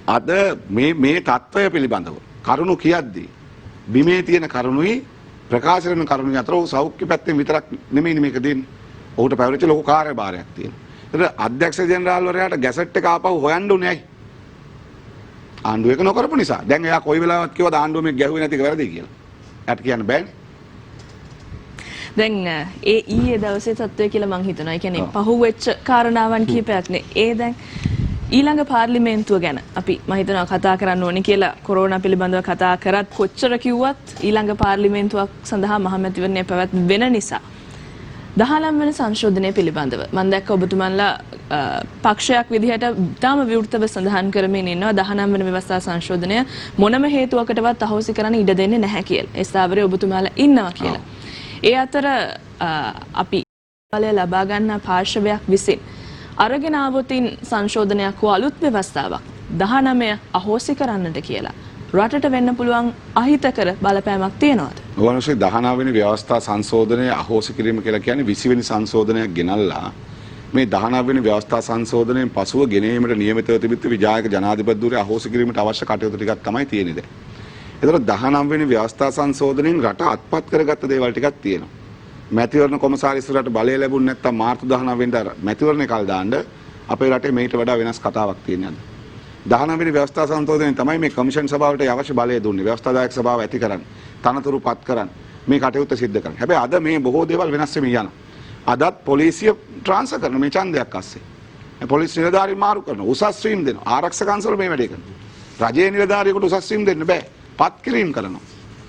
අද මේ තත්ත්වය පිළිබඳව කරුණු කියද්දී බිමේ තියෙන කරුණුයි ප්‍රකාශ කරන කරුණුයි අතර සෞඛ්‍ය පැත්තෙන් විතරක් නෙමෙයි මේක දෙන්නේ. ඔහුට පැවරිච්ච ලොකු කාර්යභාරයක් තියෙනවා. ඒතර අධ්‍යක්ෂ ජෙනරාල්වරයාට ගැසට් එක ආපහු හොයන්න ඕනේ ඇයි? ආණ්ඩුව එක නොකරපු නිසා. දැන් එයා කොයි වෙලාවත් කිව්වද ආණ්ඩුව මේක ගැහුවේ නැති එක වැරදි කියලා. එයාට කියන්න බෑනේ. දැන් ඒ ඊයේ දවසේ තත්ත්වය කියලා මං හිතනවා. ඒ කියන්නේ පහුවෙච්ච කාරණාවන් කීපයක්නේ. ඒ දැන් ඊළඟ පාර්ලිමේන්තුව ගැන අපි මම හිතනවා කතා කරන්න ඕනේ කියලා කොරෝනා පිළිබඳව කතා කරත් කොච්චර කිව්වත් ඊළඟ පාර්ලිමේන්තුවක් සඳහා මහමැතිවරණය පැවැත්වෙන නිසා 19 වෙනි සංශෝධනය පිළිබඳව මම දැක්ක ඔබතුමන්ලා පක්ෂයක් විදිහට තාම විවෘතව සඳහන් කරමින් ඉන්නවා 19 වෙනි ව්‍යවස්ථා සංශෝධනය මොනම හේතුවකටවත් අහෝසි කරන්න ඉඩ දෙන්නේ නැහැ කියලා. ඒ ස්ථාවරයේ ඔබතුමාලා ඉන්නවා කියලා. ඒ අතර අපි බලය ලබා ගන්න පාර්ශවයක් විසින් අරගෙන ආවොතින් සංශෝධනයක් හෝ අලුත් ව්‍යවස්ථාවක් 19 අහෝසි කරන්නට කියලා රටට වෙන්න පුළුවන් අහිතකර බලපෑමක් තියනවාද? ඔවනසේ 19 වෙනි ව්‍යවස්ථා සංශෝධනය අහෝසි කිරීම කියලා කියන්නේ 20 වෙනි සංශෝධනයක් ගෙනල්ලා මේ 19 වෙනි ව්‍යවස්ථා සංශෝධනයෙන් පසුව ගෙනීමට නියමිතව තිබිච්ච විජායක ජනාධිපතිවරයා අහෝසි කිරීමට අවශ්‍ය කටයුතු ටිකක් තමයි තියෙන්නේ දැන්. ඒතර 19 වෙනි ව්‍යවස්ථා සංශෝධනයෙන් රට අත්පත් කරගත්ත දේවල් ටිකක් තියෙනවා. මැතිවරණ කොමසාරිස්වරයාට බලය ලැබුණ නැත්නම් මාර්තු 19 වෙනිදා මැතිවරණේ කල් දාන්න අපේ රටේ මේට වඩා වෙනස් කතාවක් තියෙනවා. 19 වෙනි ව්‍යවස්ථා සංශෝධනයෙන් තමයි මේ කමිෂන් සභාවට අවශ්‍ය බලය දුන්නේ. ව්‍යවස්ථාදායක සභාව ඇති කරන්න, තනතුරු පත් කරන්න, මේ කටයුත්ත සිද්ධ කරන්න. හැබැයි අද මේ බොහෝ දේවල් වෙනස් වෙමින් යනවා. අදත් පොලිසිය ට්‍රාන්ස්ෆර් කරන මේ ඡන්දයක් අස්සේ. පොලිස් නිලධාරීන් මාරු කරනවා. උසස් වීම් දෙනවා. ආරක්ෂක අංශවල මේ වැඩේ කරනවා. රජයේ නිලධාරියෙකුට උසස් වීම් දෙන්න බෑ. පත් කිරීම කරනවා.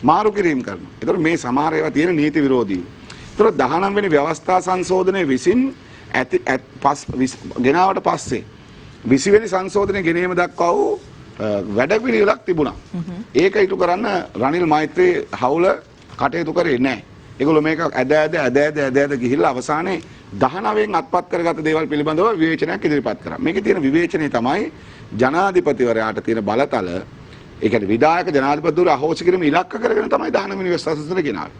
මාරු කිරීම කරනවා. ඒතර මේ සමහර ඒවා තියෙන නීති විරෝධී. ඒතර 19 වෙනි ව්‍යවස්ථා සංශෝධනයේ විසින් ගෙනාවට පස්සේ 20 වෙනි සංශෝධනයේ ගෙනීම දක්වා වූ වැඩපිළිවෙලක් තිබුණා. ඒක ඉටු කරන්න රනිල් මෛත්‍රී හවුල කටයුතු කරේ නැහැ. ඒගොල්ලෝ මේක ඇද ගිහිල්ලා අවසානයේ 19න් අත්පත් කරගත්ත දේවල් පිළිබඳව විවේචනයක් ඉදිරිපත් කරා. මේකේ තියෙන විවේචනය තමයි ජනාධිපතිවරයාට තියෙන බලතල, ඒ කියන්නේ විධායක ජනාධිපතිවරු අහෝසි කිරීම ඉලක්ක කරගෙන තමයි 19 වෙනි ව්‍යවස්ථා සංශෝධනය ගෙනාවේ.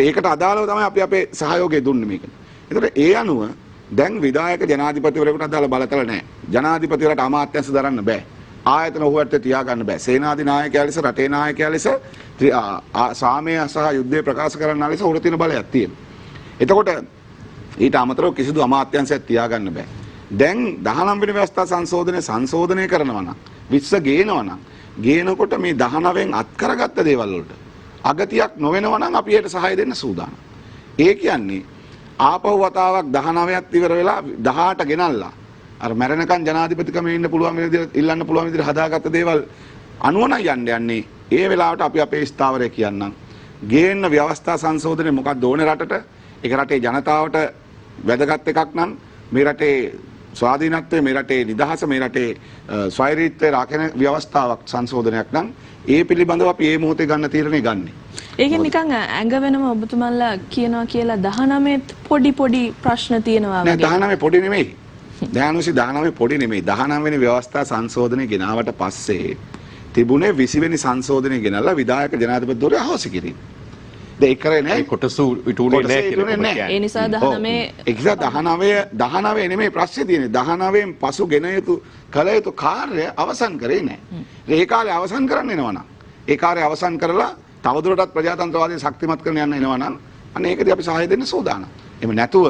ඒකට අදාළව තමයි අපි අපේ සහයෝගය දුන්නේ මේකට. ඒතකොට ඒ අනුව දැන් විධායක ජනාධිපතිවරයෙකුට අදාළ බලතල නැහැ. ජනාධිපතිවරට අමාත්‍යංශ දරන්න බෑ. ආයතන ඔහුට තියාගන්න බෑ. සේනාධි නායකයා ලෙස, රටේ ናයකයා ලෙස සාමය සහ යුද්ධය ප්‍රකාශ කරන්න ලෙස උඩ තියෙන බලයක් තියෙනවා. එතකොට ඊට අමතරව කිසිදු අමාත්‍යංශයක් තියාගන්න බෑ. දැන් 19 වෙනි ව්‍යවස්ථා සංශෝධනය කරනවා නම් 20 ගේනවා නම් ගේනකොට මේ 19න් අත් කරගත්ත දේවල් වලට අගතියක් නොවෙනවා නම් අපි ඒකට සහාය දෙන්න සූදානම්. ඒ කියන්නේ ආපහු වතාවක් 19ක් ඉවර වෙලා 18 ගෙනල්ලා අර මැරෙනකන් ජනාධිපතිකමේ ඉන්න පුළුවන් විදිහට ඉල්ලන්න පුළුවන් විදිහට හදාගත්ත දේවල් අනුවන යන්නේ. ඒ වෙලාවට අපි අපේ ස්ථාවරය කියන්නම්. ගේන්න ව්‍යවස්ථා සංශෝධනය මොකක්ද ඕනේ රටට? ඒක රටේ ජනතාවට වැදගත් එකක් නම් මේ රටේ ස්වාධීනත්වය, මේ රටේ නිදහස, මේ රටේ ස්වෛරීත්වය රකින ව්‍යවස්ථාවක් සංශෝධනයක් නම් ඒ පිළිබඳව අපි මේ මොහොතේ ගන්න තීරණය ගන්නෙ. ඒකෙන් නිකන් ඇඟ වෙනම ඔබතුමන්ලා කියනවා කියලා 19 පොඩි ප්‍රශ්න තියෙනවා වගේ. නෑ 19 පොඩි නෙමෙයි. 19 පොඩි නෙමෙයි. 19 වෙනි ව්‍යවස්ථා සංශෝධනය ගෙනාවට පස්සේ තිබුණේ 20 වෙනි සංශෝධනය ගෙනල්ලා විධායක ජනාධිපතිවරු අහෝසි කිරීම. ඒක කරේ නෑ. කොටස ඉටුනේ නෑ කියලා. ඒ නිසා 19 නෙමෙයි ප්‍රශ්නේ තියෙන්නේ. 19න් පසු ගෙන යුතු කල යුතු කාර්ය අවසන් කරේ නෑ. ඒ කාර්ය අවසන් කරන්න එනවනම් ඒ කාර්ය අවසන් කරලා තවදුරටත් ප්‍රජාතන්ත්‍රවාදය ශක්තිමත් කරන යන්න එනවනම් අන්න ඒකදී අපි සහාය දෙන්න සූදානම්. එහෙම නැතුව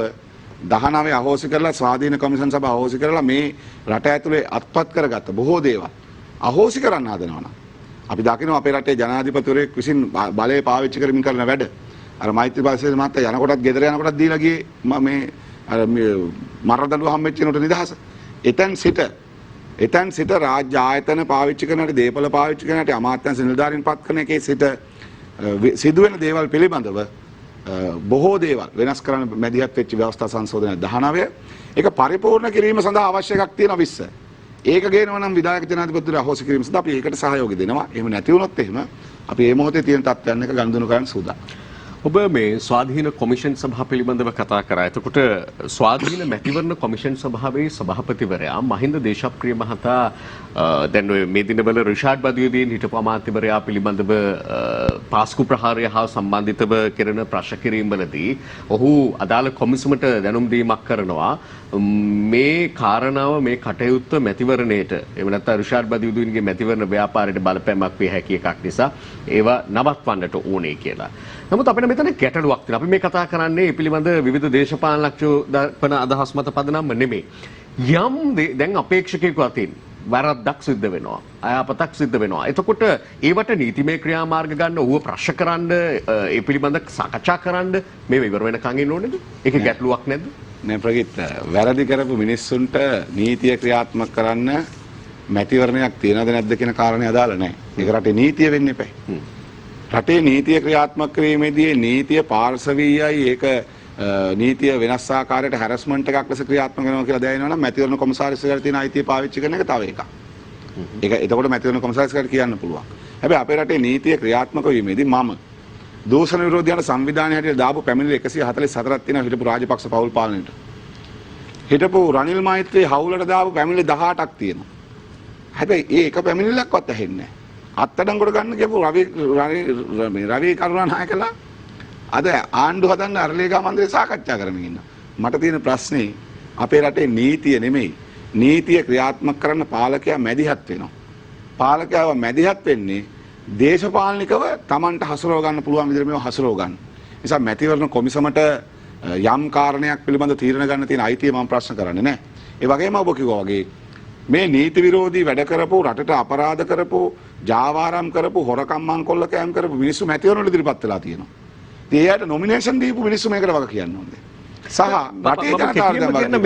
19 අහෝසි කරලා ස්වාධීන කමිෂන් සභාව අහෝසි කරලා මේ රට ඇතුලේ අත්පත් කරගත්ත බොහෝ දේවල් අහෝසි කරන්න හදනවනම් අපි දකිනවා අපේ රටේ ජනාධිපතිවරයෙක් විසින් බලය පාවිච්චි කරමින් කරන වැඩ. අර මෛත්‍රීපාල සිරිසේන මහත්තයා යනකොටත් ගෙදර යනකොටත් දීලා ගියේ මේ අර මරදඬුව හම්බෙච්ච කෙනෙකුට නිදහස. එතෙන් සිට රාජ්‍ය ආයතන පාවිච්චි කරනට, දේපල පාවිච්චි කරනට, අමාත්‍යංශ නිලධාරීන් පත් කරන එකේ සිට සිදුවෙන දේවල් පිළිබඳව බොහෝ දේවල් වෙනස් කරන්න මැදිහත් වෙච්ච ව්‍යවස්ථා සංශෝධනය 19. ඒක පරිපූර්ණ කිරීම සඳහා අවශ්‍ය එකක් තියෙනවා 20. ඒක ගේනවා නම් විධායක ජනාධිපතිතුමා අහෝසි කිරීම සඳහා අපි ඒකට සහයෝගය දෙනවා. එහෙම නැති වුණොත් එහෙම අපි මේ මොහොතේ තියෙන තත්ත්වයන් එක ගනුදෙනු කරන්න සූදානම්. ඔබ මේ ස්වාධීන කොමිෂන් සභාව පිළිබඳව කතා කරා. එතකොට ස්වාධීන මැතිවරණ කොමිෂන් සභාවේ සභාපතිවරයා මහින්ද දේශප්‍රිය මහතා දැන් ඔය මේ දිනවල රිෂාඩ් බදියුදීන් හිටපු අමාත්‍යවරයා පිළිබඳව පාස්කු ප්‍රහාරය හා සම්බන්ධිතව කෙරෙන ප්‍රශ්න කිරීමවලදී ඔහු අදාළ කොමිසමට දැනුම් දීමක් කරනවා. මේ කාරණාව මේ කටයුත්ත මැතිවරණයට එහෙම නැත්නම් රිෂාඩ් බදියුදීන්ගේ මැතිවරණ ව්‍යාපාරයට බලපෑමක් විය හැකි එකක් නිසා ඒවා නවත්වන්නට ඕනේ කියලා. නමුත් අපිට මෙතන ගැටලුවක් තියෙනවා. අපි මේ කතා කරන්නේ මේ පිළිබඳ විවිධ දේශපාලනඥයෝ දක්වන අදහස් මත පදනම්ම නෙමෙයි. යම් දැන් අපේක්ෂකයෙකු අතින් වරද්දක් සිද්ධ වෙනවා. අයහපතක් සිද්ධ වෙනවා. එතකොට ඒවට නීතිමය ක්‍රියාමාර්ග ගන්න ඌව ප්‍රශ්න කරන්න ඒ පිළිබඳ සාකච්ඡා කරන්න මේ ඉවර වෙනකන් ඉන්න ඕනේද? ඒක ගැටලුවක් නැද්ද? නෑ ප්‍රගීත්, වැරදි කරපු මිනිස්සුන්ට නීතිය ක්‍රියාත්මක කරන්න මැතිවරණයක් තියනද නැද්ද කියන කාරණේ අදාළ නැහැ. ඒක රටේ නීතිය වෙන්න එපා. රටේ නීතිය ක්‍රියාත්මක කිරීමේදී නීතිය පාර්ශවීයයි ඒක නීතිය වෙනස් ආකාරයට හැරස්මන්ට් එකක් ලෙස ක්‍රියාත්මක වෙනවා කියලා දැනෙනවා නම් මැතිවරණ කොමසාරිස්වරයාට තියෙන අයිතිය පාවිච්චි කරන එක තව එකක්. ඒක එතකොට මැතිවරණ කොමසාරිස්වරයාට කියන්න පුළුවන්. හැබැයි අපේ රටේ නීතිය ක්‍රියාත්මක වීමේදී මම දූෂණ විරෝධී සම්විධානය හැටියට දාපු පැමිණිලි 144ක් තියෙනවා හිටපු රාජපක්ෂ පවුල් පාලනයට. හිටපු රනිල් මෛත්‍රී හවුලට දාපු පැමිණිලි 18ක් තියෙනවා. හැබැයි ඒ එක පැමිණිල්ලක්වත් ඇහෙන්නේ නැහැ. අත්අඩංගුවට ගන්න කියපු රවි කරුණානායකලා අද ආණ්ඩු හදන්න අරලියගා මන්දිරේ සාකච්ඡා කරමින් ඉන්නවා. මට තියෙන ප්‍රශ්නේ අපේ රටේ නීතිය නෙමෙයි. නීතිය ක්‍රියාත්මක කරන්න පාලකයා මැදිහත් වෙනවා. පාලකයාව මැදිහත් වෙන්නේ දේශපාලනිකව Tamanට හසුරව ගන්න පුළුවන් විදිහට මේව හසුරව ගන්න. නිසා මැතිවරණ කොමිසමට යම් කාරණයක් පිළිබඳ තීරණ ගන්න තියෙන අයිතිය මම ප්‍රශ්න කරන්නේ නැහැ. ඒ වගේම ඔබ කිව්වා වගේ මේ නීති විරෝධී වැඩ කරපු රටට අපරාධ කරපු ජාවාරම් කරපු හොරකම් මංකොල්ල කෑම් කරපු මිනිස්සු මැතිවරණ වල ඉදිරිපත් වෙලා තියෙනවා. ඉතින් එයාට නොමිනේෂන් දීපු මිනිස්සු මේකට වග කියන්න ඕනේ. සහ රටේ ජනතාවට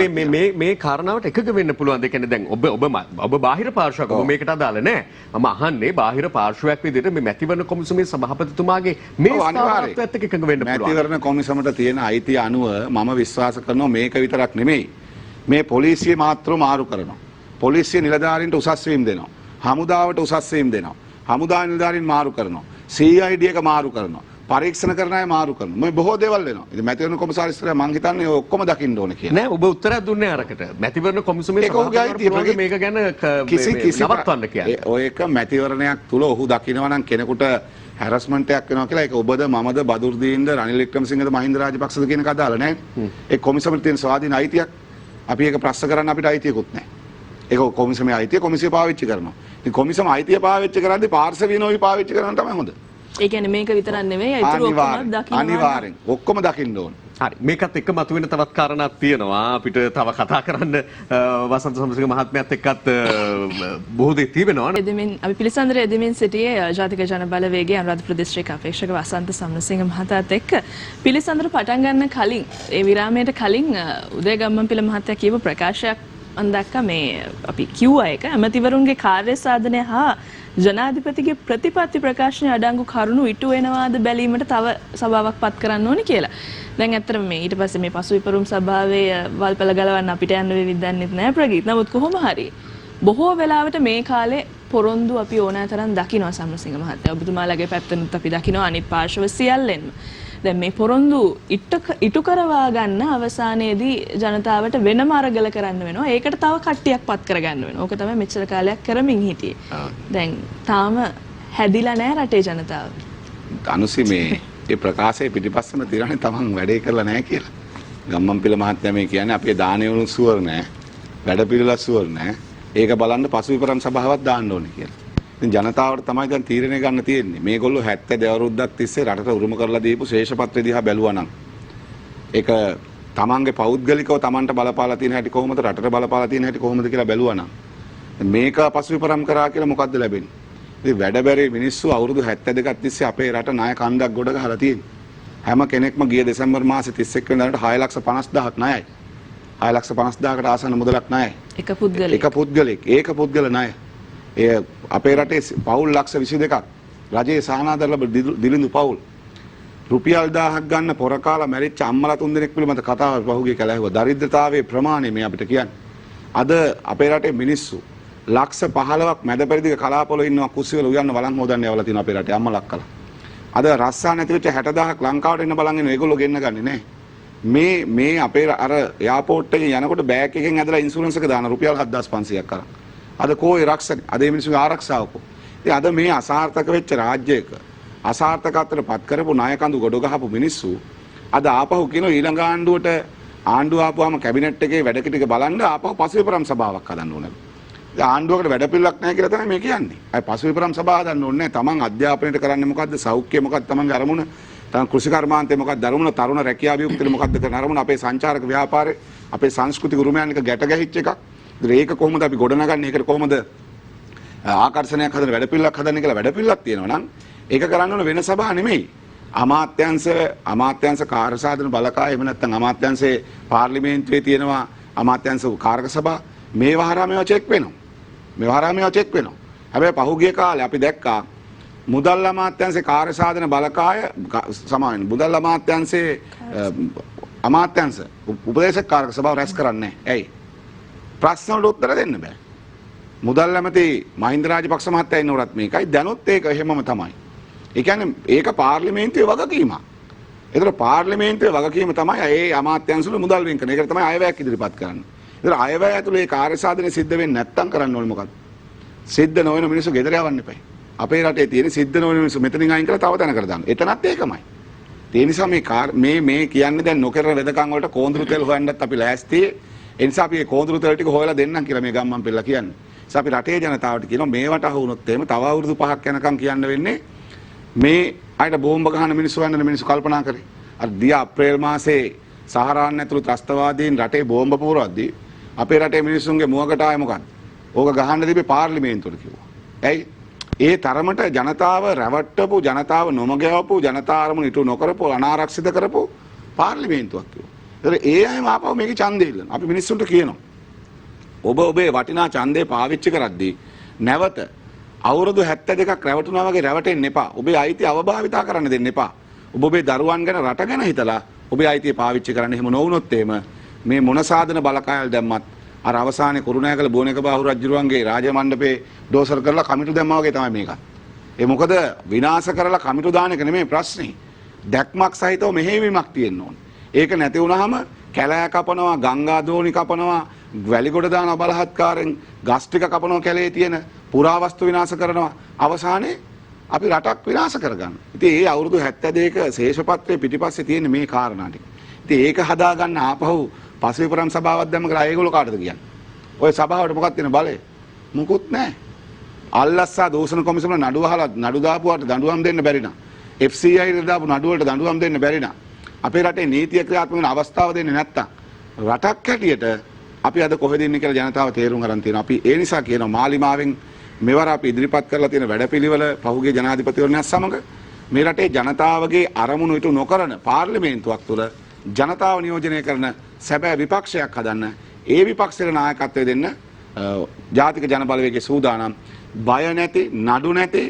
මේ කාරණාවට එකග වෙන්න පුළුවන්. ඒ කියන්නේ දැන් ඔබ බාහිර පාර්ශවයක් ඔබ මේකට අදාළ නැහැ. මම අහන්නේ බාහිර පාර්ශවයක් විදිහට මේ මැතිවරණ කොමිසමේ සභාපතිතුමාගේ මේ ස්ථාවරත්වයත් එක්ක එකග වෙන්න පුළුවන්. මැතිවරණ කොමිසමට තියෙන අයිතිය අනුව මම විශ්වාස කරනවා මේක විතරක් නෙමෙයි. මේ පොලිසිය මාත්‍ර මාරු කරනවා. පොලිසිය නිලධාරීන්ට උසස් වීම දෙනවා. හමුදාවට උසස් වීම දෙනවා. හමුදා නිලධාරීන් මාරු කරනවා. CID එක මාරු කරනවා. පරීක්ෂණ කරන අය මාරු කරනවා. මේ බොහෝ දේවල් වෙනවා. ඉතින් මැතිවරණ කොමසාරිස්වරයා මං හිතන්නේ ඔය ඔක්කොම දකින්න ඕනේ කියලා. නෑ ඔබ උත්තරයක් දුන්නේ අරකට. මැතිවරණ කොමිසමේ සභාපතිතුමාගේ මේක ගැන නවත්වන්න කියන්නේ. ඔය එක මැතිවරණයක් තුල ඔහු දකිනවා නම් කෙනෙකුට හැරස්මන්ට් එකක් වෙනවා කියලා ඒක ඔබද මමද බදුර්දීන්ද රනිල් වික්‍රමසිංහද මහින්ද රාජපක්ෂද කියන එක අදාළ නෑ. ඒ කොමිසමේ තියෙන ස්වාධීන අයිතියක්. අපි ඒක ප්‍රශ්න කරන්න අපිට අයිතියකුත් නෑ. ඒක කොමිසමේ අයිතිය කොමිසිය පාවිච්චි කරනවා. ඉතින් කොමිසම අයිතිය පාවිච්චි කරද්දී පාර්ශවීයනෝයි පාවිච්චි කරනවා තමයි හොඳ. ඒ කියන්නේ මේක විතරක් නෙවෙයි අයිතුරු ඔක්කොම දකින්න අනිවාර්යෙන් ඔක්කොම දකින්න ඕන. හරි මේකත් එක්ක මතුවෙන තවත් කාරණාවක් තියෙනවා අපිට තව කතා කරන්න වසන්ත සමරසිංහ මහත්මයාත් එක්කත් බොහෝ දේ තිබෙනවා. එදෙමින් අපි පිළිසඳර එදෙමින් සිටියේ ජාතික ජන බලවේගයේ අනුරාධපුර දිස්ත්‍රික්ක අපේක්ෂක වසන්ත සමරසිංහ මහතාත් එක්ක පිළිසඳර පටන් ගන්න කලින් ඒ විරාමයට කලින් උදය ගම්මන්පිල මහත්තයා කියපු ප්‍රකාශයක් මම දැක්කා මේ අපි කිව්වා එක ඇමතිවරුන්ගේ කාර්ය සාධනය හා ජනාධිපතිගේ ප්‍රතිපත්ති ප්‍රකාශනය අඩංගු කරුණු ඉටු වෙනවාද බැලීමට තව සභාවක් පත් කරන්න ඕනේ කියලා. දැන් ඇත්තටම මේ ඊට පස්සේ මේ පසුවිපරුම් සභාවේ වල්පල ගලවන්න අපිට යන්න වෙවිද දන්නෙත් නෑ ප්‍රගීත්. නමුත් කොහොම හරි බොහෝ වෙලාවට මේ කාලේ පොරොන්දු අපි ඕනෑ තරම් දකිනවා සමරසිංහ මහත්තයා. ඔබතුමාලගේ පැත්තෙනුත් අපි දකිනවා අනිත් පාර්ශව සියල්ලෙන්ම. දැන් මේ පොරොන්දු ඉටු කරවා ගන්න අවසානයේදී ජනතාවට වෙනම අරගල කරන්න වෙනවා. ඒකට තව කට්ටියක් පත් කරගන්න වෙනවා. ඕක තමයි මෙච්චර කාලයක් කරමින් හිටියේ. දැන් තාම හැදිලා නැහැ රටේ ජනතාව. අනුසි මේ ඒ ප්‍රකාශයේ පිටිපස්සම තිරන්නේ තමන් වැඩේ කරලා නැහැ කියලා. ගම්මන්පිල මහත්මයා මේ කියන්නේ අපේ දානේ වුණු සුවර් නැහැ. වැඩ පිළිවෙල සුවර් නැහැ. ඒක බලන්න පසුවිපරම් සභාවක් දාන්න ඕනේ කියලා. ඉතින් ජනතාවට තමයි දැන් තීරණය ගන්න තියෙන්නේ. මේගොල්ලෝ 70 අවුරුද්දක් තිස්සේ රටට උරුම කරලා දීපු ශේෂපත්‍රය දිහා බැලුවා නම් ඒක තමන්ගේ පෞද්ගලිකව තමන්ට බලපාලා තියෙන හැටි කොහොමද රටට බලපාලා තියෙන හැටි කොහොමද කියලා බැලුවා නම් මේක පසුවිපරම් කරා කියලා මොකද්ද ලැබෙන්නේ? ඉතින් වැඩ බැරි මිනිස්සු අවුරුදු 72ක් තිස්සේ අපේ රට ණය කන්දක් ගොඩ ගහලා තියෙනවා. හැම කෙනෙක්ම ගිය දෙසැම්බර් මාසේ 31 වෙනිදාට 6,50,000ක් ණයයි. 6,50,000කට ආසන්න මුදලක් ණයයි. එක පුද්ගලෙක්. ඒක පුද්ගල ණය. ඒ අපේ රටේ පවුල් ලක්ෂ 22ක් රජයේ සහනාධාර ලැබ දිලිඳු පවුල්. රුපියල් 1000ක් ගන්න පොර කාලා මැරිච්ච අම්මලා 3 දෙනෙක් පිළිබඳ කතාව පහුගිය කල ඇහුවා. දරිද්‍රතාවයේ ප්‍රමාණය මේ අපිට කියන්නේ. අද අපේ රටේ මිනිස්සු ලක්ෂ 15ක් මැද පෙරදිග කලාපවල ඉන්නවා කුස්සිවල උයන්න වළං හොදන්න යවලා තියෙනවා අපේ රටේ අම්මලා අක්කලා. අද රස්සා නැති වෙච්ච 60000ක් ලංකාවට එන්න බලන් ඉන්න ඒගොල්ලෝ ගෙන්න ගන්නේ නැහැ. මේ අපේ අර එයාපෝට් එකේ යනකොට බෑග් එකෙන් ඇදලා ඉන්ෂුරන්ස් එක දාන රුපියල් 7500ක් කරා. අද කෝයි රක්ෂණ අද මේ මිනිස්සුගේ ආරක්ෂාව කො. ඉතින් අද මේ අසාර්ථක වෙච්ච රාජ්‍යයක අසාර්ථකත්වයට පත් කරපු නායකඳු ගොඩ ගහපු මිනිස්සු අද ආපහු කියන ඊළඟ ආණ්ඩුවට ආණ්ඩුව ආපුවාම කැබිනට් එකේ වැඩ ටික බලන්න ආපහු පසුවිපරම් සභාවක් හදන්න ඕනේ. ආණ්ඩුවකට වැඩපිළිවෙලක් නැහැ කියලා තමයි මේ කියන්නේ. අය පසුවිපරම් සභාව හදන්න ඕනේ නැහැ. තමන් අධ්‍යාපනයට කරන්නේ මොකද්ද? සෞඛ්‍ය මොකක්ද තමන්ගේ අරමුණ? තමන් කෘෂි කර්මාන්තේ මොකක්ද අරමුණ? තරුණ රැකියා අභියුක්තේ මොකක්ද කරන අරමුණ? අපේ සංචාරක ව්‍යාපාරේ අපේ සංස්කෘතික උරුමයන් එක ගැට ගැහිච්ච එකක්. ඒක කොහොමද අපි ගොඩනගන්නේ? ඒකට කොහොමද ආකර්ෂණයක් හදන වැඩපිළිවෙලක් හදන්නේ කියලා වැඩපිළිවෙලක් තියෙනවා නම් ඒක කරන්න ඕන වෙන සභා නෙමෙයි. අමාත්‍යංශ කාර්යසාධන බලකාය එහෙම නැත්නම් අමාත්‍යංශයේ පාර්ලිමේන්තුවේ තියෙනවා අමාත්‍යංශ කාරක සභා මේ වහරා මේවා චෙක් වෙනවා. හැබැයි පහුගිය කාලේ අපි දැක්කා මුදල් අමාත්‍යංශයේ කාර්යසාධන බලකාය සමාවෙන් මුදල් අමාත්‍යංශයේ අමාත්‍යංශ උපදේශක කාරක සභාව රැස් කරන්නේ නැහැ. ඇයි? ප්‍රශ්න වලට උත්තර දෙන්න බෑ. මුදල් ඇමති මහින්ද රාජපක්ෂ මහත්තයා ඉන්නවරත් මේකයි දැනුත් ඒක එහෙමම තමයි. ඒ කියන්නේ ඒක පාර්ලිමේන්තුවේ වගකීමක්. ඒතර පාර්ලිමේන්තුවේ වගකීම තමයි ඒ අමාත්‍යංශවල මුදල් වෙන් කරන. ඒකට තමයි අයවැයක් ඉදිරිපත් කරන්නේ. ඒතර අයවැය ඇතුළේ ඒ කාර්යසාධනය සිද්ධ වෙන්නේ නැත්තම් කරන්න ඕනේ මොකක්ද? සිද්ධ නොවන මිනිස්සු ගෙදර යවන්න එපා. අපේ රටේ තියෙන සිද්ධ නොවන මිනිස්සු මෙතනින් අයින් කරලා තව තැනකට දාන්න. එතනත් ඒකමයි. ඒ නිසා මේ කියන්නේ දැන් නොකර වෙදකම් වලට කෝඳුරු තෙල් හොයන්නත් අපි ලෑස්ති. ඒ නිසා අපි මේ කෝඳුරු තෙල් ටික හොයලා දෙන්නම් කියලා මේ ගම්මන් පෙළලා කියන්නේ. ඒ අපි රටේ ජනතාවට කියනවා මේවට අහු වුණොත් එහෙම තව අවුරුදු 5ක් යනකම් කියන්න වෙන්නේ මේ අයිට බෝම්බ ගහන මිනිස්සු වන්නන මිනිස්සු කල්පනා කරේ. අර දිය අප්‍රේල් මාසේ සහරාන් ඇතුළු ත්‍රස්තවාදීන් රටේ බෝම්බ පුරවද්දී අපේ රටේ මිනිස්සුන්ගේ මුවකට ආයේ මොකක්ද? ඕක ගහන්න තිබේ පාර්ලිමේන්තුවට කිව්වා. ඇයි? ඒ තරමට ජනතාව රැවට්ටපු ජනතාව නොමගයවපු ජනතා අරමුණ ඉටු නොකරපු අනාරක්ෂිත කරපු පාර්ලිමේන්තුවක් කිව්වා. ඒතර ඒ අයම ආපහු මේකේ ඡන්දය ඉල්ලන. අපි මිනිස්සුන්ට කියනවා ඔබ ඔබේ වටිනා ඡන්දේ පාවිච්චි කරද්දී නැවත අවුරුදු 72ක් රැවටුණා වගේ රැවටෙන්න එපා. ඔබේ අයිතිය අවභාවිතා කරන්න දෙන්න එපා. ඔබ ඔබේ දරුවන් ගැන රට ගැන හිතලා ඔබේ අයිතිය පාවිච්චි කරන්න. එහෙම නොවුනොත් එහෙම මේ මොන සාධන බලකායල් දැම්මත් අර අවසානයේ කුරුණෑගල බෝනක බාහු රජුරුවන්ගේ රාජමණ්ඩපේ ඩෝසර් කරලා කමිටු දැම්මා වගේ තමයි මේක. ඒ මොකද විනාශ කරලා කමිටු දාන එක නෙමෙයි ප්‍රශ්නේ. දැක්මක් සහිතව මෙහෙයවීමක් තියෙන්න ඕනේ. ඒක නැති වුනහම කැලෑ කපනවා, ගංගා දෝණි කපනවා, වැලිගොඩ දාන බලහත්කාරයෙන් ගස් ටික කපනවා, කැලේ තියෙන පුරාවස්තු විනාශ කරනවා. අවසානයේ අපි රටක් විනාශ කරගන්න. ඉතින් ඒ අවුරුදු 72ක ශේෂපත්‍රයේ පිටිපස්සේ තියෙන මේ කාරණා ටික. ඉතින් ඒක හදාගන්න ආපහු පසුවිපරම් සභාවක් දැම්ම කියලා ඒගොල්ලෝ කාටද කියන්නේ? ඔය සභාවට මොකක්ද තියෙන බලය? මොකුත් නැහැ. අල්ලස්සා දූෂණ කොමිසම නඩුව අහලා නඩු දාපුවාට දඬුවම් දෙන්න බැරි නා. FCI ඉර දාපු නඩුව වලට දඬුවම් දෙන්න බැරි නා. අපේ රටේ නීතිය ක්‍රියාත්මක වෙන අවස්ථාව දෙන්නේ නැත්තම් රටක් හැටියට අපි අද කොහෙද ඉන්නේ කියලා ජනතාව තේරුම් ගන්න තියෙනවා. අපි ඒ නිසා කියනවා මාලිමාවෙන් මෙවර අපි ඉදිරිපත් කරලා තියෙන වැඩපිළිවෙල පහුගිය ජනාධිපතිවරණයත් සමග මේ රටේ ජනතාවගේ අරමුණු ඉටු නොකරන පාර්ලිමේන්තුවක් තුළ ජනතාව නියෝජනය කරන සැබෑ විපක්ෂයක් හදන්න. ඒ විපක්ෂයට නායකත්වය දෙන්න ජාතික ජනබලවේගයේ සූදානම් බය නැති නඩු නැති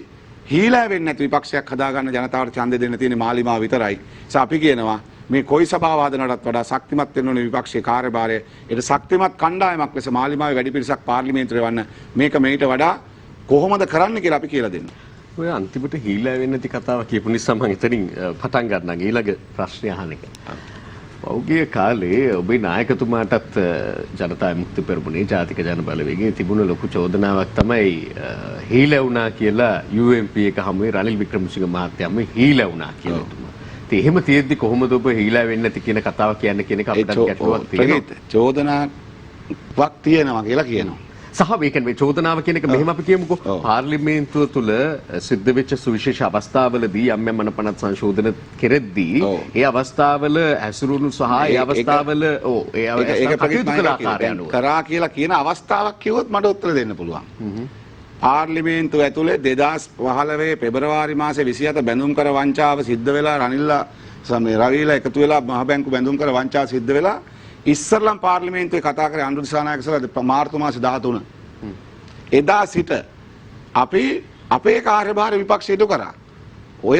හීලා වෙන්නේ නැති විපක්ෂයක් හදාගන්න ජනතාවට ඡන්දය දෙන්න තියෙන මාලිමාව විතරයි. ඒස අපි කියනවා මේ කොයි සභාව හදනටත් වඩා ශක්තිමත් වෙන්න ඕනේ විපක්ෂයේ කාර්යභාරය. ඒක ශක්තිමත් කණ්ඩායමක් ලෙස මාලිමාවේ වැඩි පිරිසක් පාර්ලිමේන්තුවේ වන්න මේක මේට වඩා කොහොමද කරන්න කියලා අපි කියලා දෙන්න. ඔය අන්තිමට හීලා වෙන්නේ නැති කතාව කියපු නිසා මම එතනින් පටන් ගන්නම් ඊළඟ ප්‍රශ්නය අහන එක. පෞද්ගලික කාලේ ඔබේ නායකතුමාටත් ජනතා විමුක්ති පෙරමුණේ ජාතික ජන බලවේගයේ තිබුණ ලොකු චෝදනාවක් තමයි හීලා වුණා කියලා UMP එක හැමුවේ රනිල් වික්‍රමසිංහ මහත්තයාම හීලා වුණා කියලා තුමා. ඉතින් එහෙම තියෙද්දි කොහොමද ඔබ හීලා වෙන්නේ නැති කියන කතාව කියන්නේ කියන එක අපිට ගැටලුවක් තියෙනවා. චෝදනාවක් තියෙනවා කියලා කියනවා. සහ මේක මේ චෝදනාව කියන එක මෙහෙම අපි කියමුකෝ පාර්ලිමේන්තුව තුළ සිද්ධ වෙච්ච සුවිශේෂ අවස්ථාවලදී යම් යම් මනපනත් සංශෝධන කෙරෙද්දී ඒ අවස්ථාවල ඇසුරුණු සහ ඒ අවස්ථාවල කරා කියලා කියන අවස්ථාවක් කිව්වොත් මට උත්තර දෙන්න පුළුවන්. පාර්ලිමේන්තුව ඇතුලේ 2015 පෙබරවාරි මාසේ 27 බැඳුම් කර වංචාව සිද්ධ වෙලා රනිල්ලා රවිලා එකතු වෙලා මහ බැංකු බැඳුම් කර වංචාව සිද්ධ වෙලා ඉස්සරලම් පාර්ලිමේන්තුවේ කතා කරේ අනුර දිසානායක සර් මාර්තු මාසේ 13. එදා සිට අපි අපේ කාර්යභාර විපක්ෂයට කරා. ඔය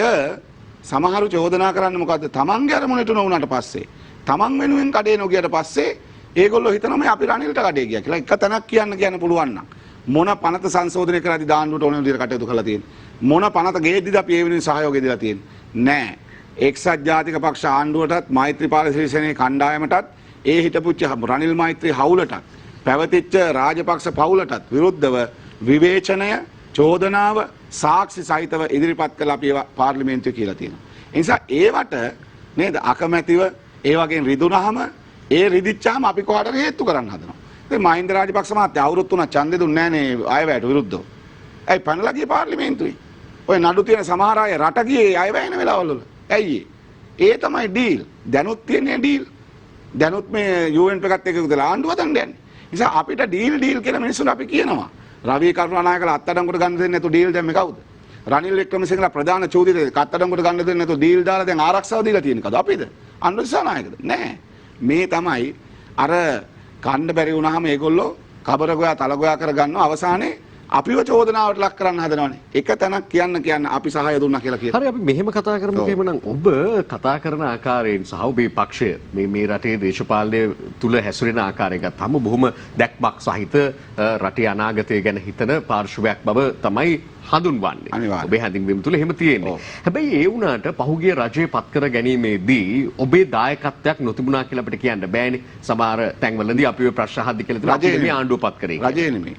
සමහරු චෝදනා කරන්නේ මොකද්ද? තමන්ගේ අරමුණට නොවුනට පස්සේ තමන් වෙනුවෙන් කඩේ නොගියට පස්සේ ඒගොල්ලෝ හිතනවා මේ අපි රනිල්ට කඩේ ගියා කියලා. එක තැනක් කියන්න පුළුවන් නම් මොන පනත සංශෝධනය කරද්දී දාන්නුවට ඕන විදිහට කටයුතු කරලා තියෙන්නේ. මොන පනත ගේද්දිද අපි ඒ වෙනුවෙන් සහයෝගය දීලා තියෙන්නේ. නෑ. එක්සත් ජාතික පක්ෂ ආණ්ඩුවටත් මෛත්‍රීපාල සිරිසේනගේ කණ්ඩායමටත් ඒ හිටපුච්ච රනිල් මෛත්‍රී හවුලටත් පැවතිච්ච රාජපක්ෂ පවුලටත් විරුද්ධව විවේචනය චෝදනාව සාක්ෂි සහිතව ඉදිරිපත් කළ අපි ඒවා පාර්ලිමේන්තුවේ කියලා තියෙනවා. ඒ නිසා ඒවට නේද අකමැතිව ඒ වගේ රිදුනහම ඒ රිදිච්චාම අපි කොහාටද හේතු කරන්න හදනවා. ඉතින් මහින්ද රාජපක්ෂ මහත්තයා අවුරුදු 3ක් ඡන්දෙ දුන්නේ නැහනේ අයවැයට විරුද්ධව. ඇයි පැනලා ගියේ පාර්ලිමේන්තුවේ? ඔය නඩු තියෙන සමහර අය රට ගියේ අයවැය වෙන වෙලාවල් වල. ඇයි ඒ තමයි ඩීල්. දැනුත් තියෙන්නේ ඩීල්. දැනුත් මේ UN එකත් එක්ක උදලා ආණ්ඩුව හදන්න යන්නේ. නිසා අපිට ඩීල් කියලා මිනිස්සුන්ට අපි කියනවා. රවී කරුණානායකලා අත්අඩංගුවට ගන්න දෙන්නේ නැතු ඩීල් දැම්මේ කවුද? රනිල් වික්‍රමසිංහලා ප්‍රධාන චෝදිතේ අත්අඩංගුවට ගන්න දෙන්නේ නැතු ඩීල් දාලා දැන් ආරක්ෂාව දීලා තියෙන කවුද? අපිද? අනුර දිසානායකද? නෑ. මේ තමයි අර කණ්ඩ බැරි වුණාම ඒගොල්ලෝ කබර ගෝයා තල ගෝයා කරගන්නවා අවසානයේ අපිව චෝදනාවට ලක් කරන්න හදනවනේ. එක තැනක් කියන්න අපි සහාය දුන්නා කියලා කියනවා. හරි අපි මෙහෙම කතා කරමුකෝ එහෙමනම් ඔබ කතා කරන ආකාරයෙන් සහ ඔබේ පක්ෂය මේ රටේ දේශපාලනය තුල හැසිරෙන ආකාරය ගත්තාම බොහොම දැක්මක් සහිත රටේ අනාගතය ගැන හිතන පාර්ශවයක් බව තමයි හඳුන්වන්නේ. ඔබේ හැඳින්වීම තුල එහෙම තියෙන්නේ. හැබැයි ඒ වුණාට පහුගිය රජයේ පත් කර ගැනීමේදී ඔබේ දායකත්වයක් නොතිබුණා කියලා අපිට කියන්න බෑනේ. සමහර තැන්වලදී අපි ඔය ප්‍රශ්න අහද්දි කියලා තියෙනවා ආණ්ඩුව පත් කරේ. රජේ නෙමෙයි.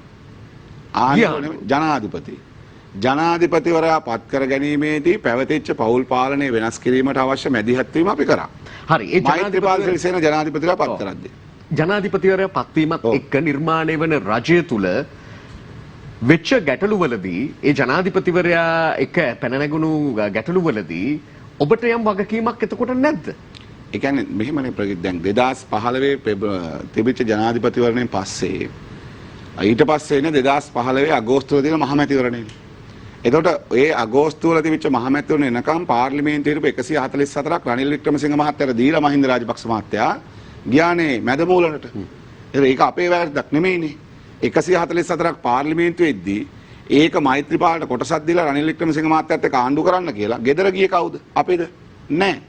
ජනාධිපතිවරයා පත් කර ගැනීමේදී පැවතිච්ච පෞල් පාලනය වෙනස් කිරීමට අවශ්‍ය මැදිහත් වීම අපි කරා. හරි. ඒ මෛත්‍රීපාල සිරිසේන ජනාධිපතිවරයා පත් කරද්දී. ජනාධිපතිවරයා පත්වීමත් එක්ක නිර්මාණය වන රජය තුල වෙච්ච ගැටලුවලදී ඒ ජනාධිපතිවරයා එක පැන නැගුණු ගැටලුවලදී ඔබට යම් වගකීමක් එතකොට නැද්ද? ඒ කියන්නේ මෙහෙමනේ ප්‍රගීත් දැන් 2015 තිබිච්ච ජනාධිපතිවරණයෙන් පස්සේ ඊට පස්සේ ඉන්නේ 2015 අගෝස්තුවේදී තියෙන මහමැතිවරණය. එතකොට ඒ අගෝස්තුවේදී තිබිච්ච මහමැතිවරණය එනකම් පාර්ලිමේන්තුවේ 144ක් රනිල් වික්‍රමසිංහ මහත්තයාට දීලා මහින්ද රාජපක්ෂ මහත්තයා ගියානේ මැදමූලකට. ඒක අපේ වැරද්දක් නෙමෙයිනේ. 144ක් පාර්ලිමේන්තුවේදී ඒක මෛත්‍රීපාලට කොටසක් දීලා රනිල් වික්‍රමසිංහ මහත්තයාත් එක්ක ආණ්ඩු කරන්න කියලා ගෙදර ගියේ කවුද? අපේද? නැහැ.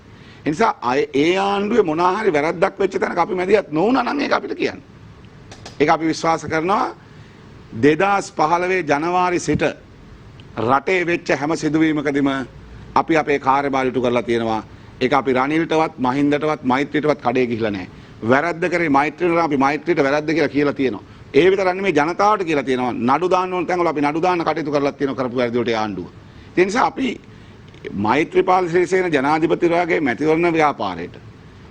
ඒ නිසා ඒ ආණ්ඩුවේ මොනවා හරි වැරද්දක් වෙච්ච තැනක අපි මැදිහත් නොවුණා නම් ඒක අපිට කියන්න. ඒක අපි විශ්වාස කරනවා 2015 ජනවාරි සිට රටේ වෙච්ච හැම සිදුවීමකදීම අපි අපේ කාර්යභාරය ඉටු කරලා තියෙනවා. ඒක අපි රනිල්ටවත් මහින්දටවත් මෛත්‍රීටවත් කඩේ ගිහිල්ලා නැහැ. වැරද්ද කරේ මෛත්‍රීට අපි මෛත්‍රීට වැරද්ද කියලා කියලා තියෙනවා. ඒ විතරක් නෙමෙයි ජනතාවට කියලා තියෙනවා. නඩු දාන්න ඕන තැන්වල අපි නඩු දාන්න කටයුතු කරලා තියෙනවා කරපු වැරදි වලට ආණ්ඩුව. ඒ නිසා අපි මෛත්‍රීපාල සිරිසේන ජනාධිපතිවරයාගේ මැතිවරණ ව්‍යාපාරයට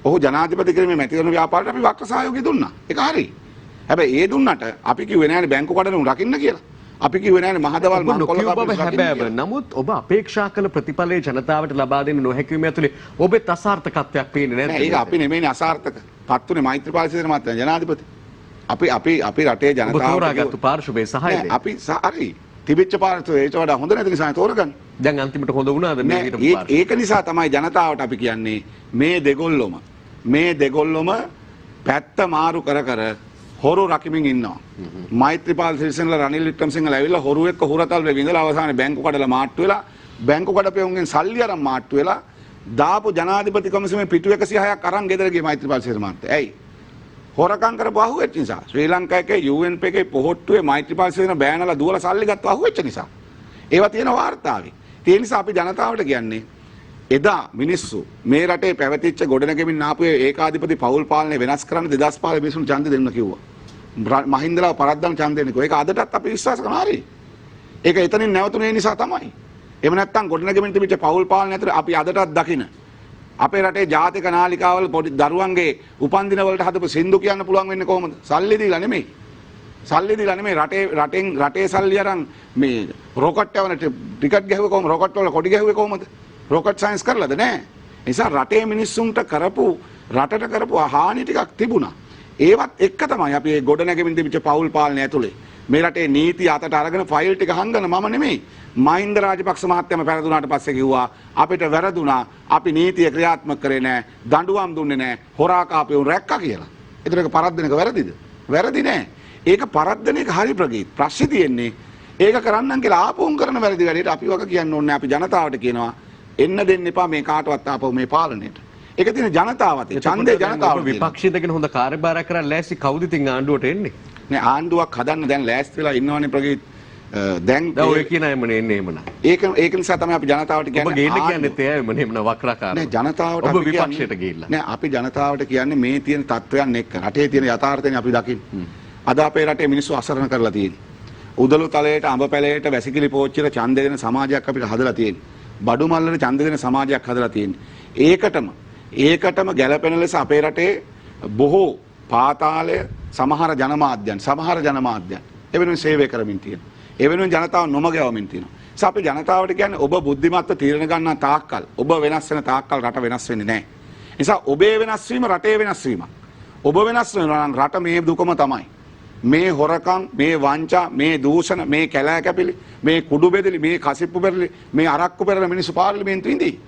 ඔහු ජනාධිපති කිරීමේ මැතිවරණ ව්‍යාපාරයට අපි වක්‍ර සහයෝගය දුන්නා. ඒක හරි. හැබැයි ඒ දුන්නට අපි කිව්වේ නෑනේ බැංකු කඩන රකින්න කියලා. අපි කිව්වේ නෑනේ මහදවල් මංකොල්ල හැබැයි නමුත් ඔබ අපේක්ෂා කළ ප්‍රතිඵලයේ ජනතාවට ලබා දෙන්න නොහැකි වීම ඇතුලේ ඔබේ අසාර්ථකත්වයක් පේන්නේ නැද්ද? ඒක අපි නෙමෙයිනේ අසාර්ථක. පත්තුනේ මෛත්‍රීපාල සිරිසේන මහත්තයා ජනාධිපති. අපි රටේ ජනතාවට ඔබ තෝරාගත්තු පාර්ශවයේ සහායද? අපි හරි. තිබිච්ච පාර්ශවයේ ඊට වඩා හොඳ නැති නිසා තෝරගන්න. දැන් අන්තිමට හොඳ වුණාද මේ ඊට පාර්ශවය? ඒක නිසා තමයි ජනතාවට අපි කියන්නේ මේ දෙගොල්ලොම පැත්ත මාරු කර හොරු රකිමින් ඉන්නවා. මෛත්‍රීපාල සිරිසේනලා රනිල් වික්‍රමසිංහලා ඇවිල්ලා හොරු එක්ක හුරතල් වෙ විඳලා අවසානයේ බැංකු කඩලා මාට්ටු වෙලා බැංකු කඩපෙවුන්ගෙන් සල්ලි අරන් මාට්ටු වෙලා දාපු ජනාධිපති කොමිසමේ පිටු 106ක් අරන් ගෙදර ගියේ මෛත්‍රීපාල සිරිසේන මහත්තයා. ඇයි? හොරකම් කරපු අහුවෙච්ච නිසා. ශ්‍රී ලංකා එකේ UN එකේ පොහොට්ටුවේ මෛත්‍රීපාල සිරිසේන බෑනලා දුවලා සල්ලි ගත්ත අහුවෙච්ච නිසා. ඒවා තියෙන වාර්තාවේ. ඒ නිසා අපි ජනතාවට කියන්නේ එදා මිනිස්සු මේ රටේ පැවතිච්ච ගොඩනැගෙමින් ආපු ඒකාධිපති පෞල් පාලනය වෙනස් කරන්න 2015 මිනිස්සුන්ට ඡන්දෙ දෙන්න කිව්වා. මහින්දලාව පරද්දන ඡන්දෙ දෙන්නකෝ. ඒක අදටත් අපි විශ්වාස කරනවා හරි. ඒක එතනින් නැවතුනේ නිසා තමයි. එහෙම නැත්නම් ගොඩනැගෙමින් තිබිච්ච පෞල් පාලනය ඇතුලේ අපි අදටත් දකින අපේ රටේ ජාතික නාලිකාවල පොඩි දරුවන්ගේ උපන්දින වලට හදපු සින්දු කියන්න පුළුවන් වෙන්නේ කොහොමද? සල්ලි දීලා නෙමෙයි. රටේ සල්ලි අරන් මේ රොකට් යවන ටිකට් ගැහුවේ කොහොමද? රොකට් වල කොඩි ගැහුවේ කොහොමද? රොකට් සයන්ස් කරලාද නැහැ. නිසා රටේ මිනිස්සුන්ට රටට කරපු හානි ටිකක් තිබුණා. ඒවත් එක්ක තමයි අපි මේ ගොඩනැගෙමින් තිබිච්ච පෞල් පාලනය ඇතුලේ මේ රටේ නීති අතට අරගෙන ෆයිල් ටික හංගන මම නෙමෙයි. මහින්ද රාජපක්ෂ මහත්තයාම පෙරදුනාට පස්සේ කිව්වා අපිට වැරදුනා. අපි නීතිය ක්‍රියාත්මක කරේ නැහැ. දඬුවම් දුන්නේ නැහැ. හොරා කාපියුන් රැක්කා කියලා. ඒතර ඒක පරද්දන එක වැරදිද? වැරදි නෑ. ඒක පරද්දන එක හරි ප්‍රගීත්. ප්‍රශ්නේ තියෙන්නේ ඒක කරන්නම් කියලා ආපුම් කරන වැරදි වැඩේට අපි වගේ කියන්න ඕනේ. අපි ජනතාවට කියනවා එන්න දෙන්න එපා මේ කාටවත් ආපහු මේ පාලනයට. ඒක තියෙන ජනතාවත් ඡන්දේ ජනතාවට විපක්ෂයෙන් හොඳ කාර්යභාරයක් කරලා ලෑස්ති කවුද ඉතින් ආණ්ඩුවට එන්නේ? නේ ආණ්ඩුවක් හදන්න දැන් ලෑස්ති වෙලා ඉන්නවනේ ප්‍රගීත්. දැන් ඔය කියන අයමනේ එන්නේ එමන. ඒක නිසා තමයි අපි ජනතාවට කියන්නේ. ඔබ ගේන්න කියන්නේත් ඒ අයමනේ එමන වක්‍රාකාර. නෑ ජනතාවට ඔබ විපක්ෂයට ගිහිල්ලා. නෑ අපි ජනතාවට කියන්නේ මේ තියෙන තත්ත්වයන් එක්ක රටේ තියෙන යථාර්ථයනේ අපි දකින්නේ. අද අපේ රටේ මිනිස්සු අසරණ කරලා තියෙන්නේ. උදළු තලයට අඹ පැලයට වැසිකිලි පෝච්චියට ඡන්ද දෙන සමාජයක් අපිට හදලා තියෙන්නේ. බඩු මල්ලට ඡන්ද දෙන සමාජයක් හදලා තියෙන්නේ. ඒකටම ගැළපෙන ලෙස අපේ රටේ බොහෝ පාතාලය සමහර ජනමාධ්‍යයන් එවෙනුවෙන් සේවය කරමින් තියෙනවා. එවෙනුවෙන් ජනතාව නොමගයවමින් තියෙනවා. ඒ අපි ජනතාවට කියන්නේ ඔබ බුද්ධිමත්ව තීරණ ගන්නා තාක්කල් ඔබ වෙනස් වෙන තාක්කල් රට වෙනස් වෙන්නේ නැහැ. නිසා ඔබේ වෙනස් වීම රටේ වෙනස් වීමක්. ඔබ වෙනස් වෙනවා නම් රට මේ දුකම තමයි. මේ හොරකම්, මේ වංචා, මේ දූෂණ, මේ කැලෑ කැපිලි, මේ කුඩු බෙදලි, මේ කසිප්පු පෙරලි, මේ අරක්කු පෙරල මිනිස්සු පාර්ලිමේන්තුවේ ඉඳී.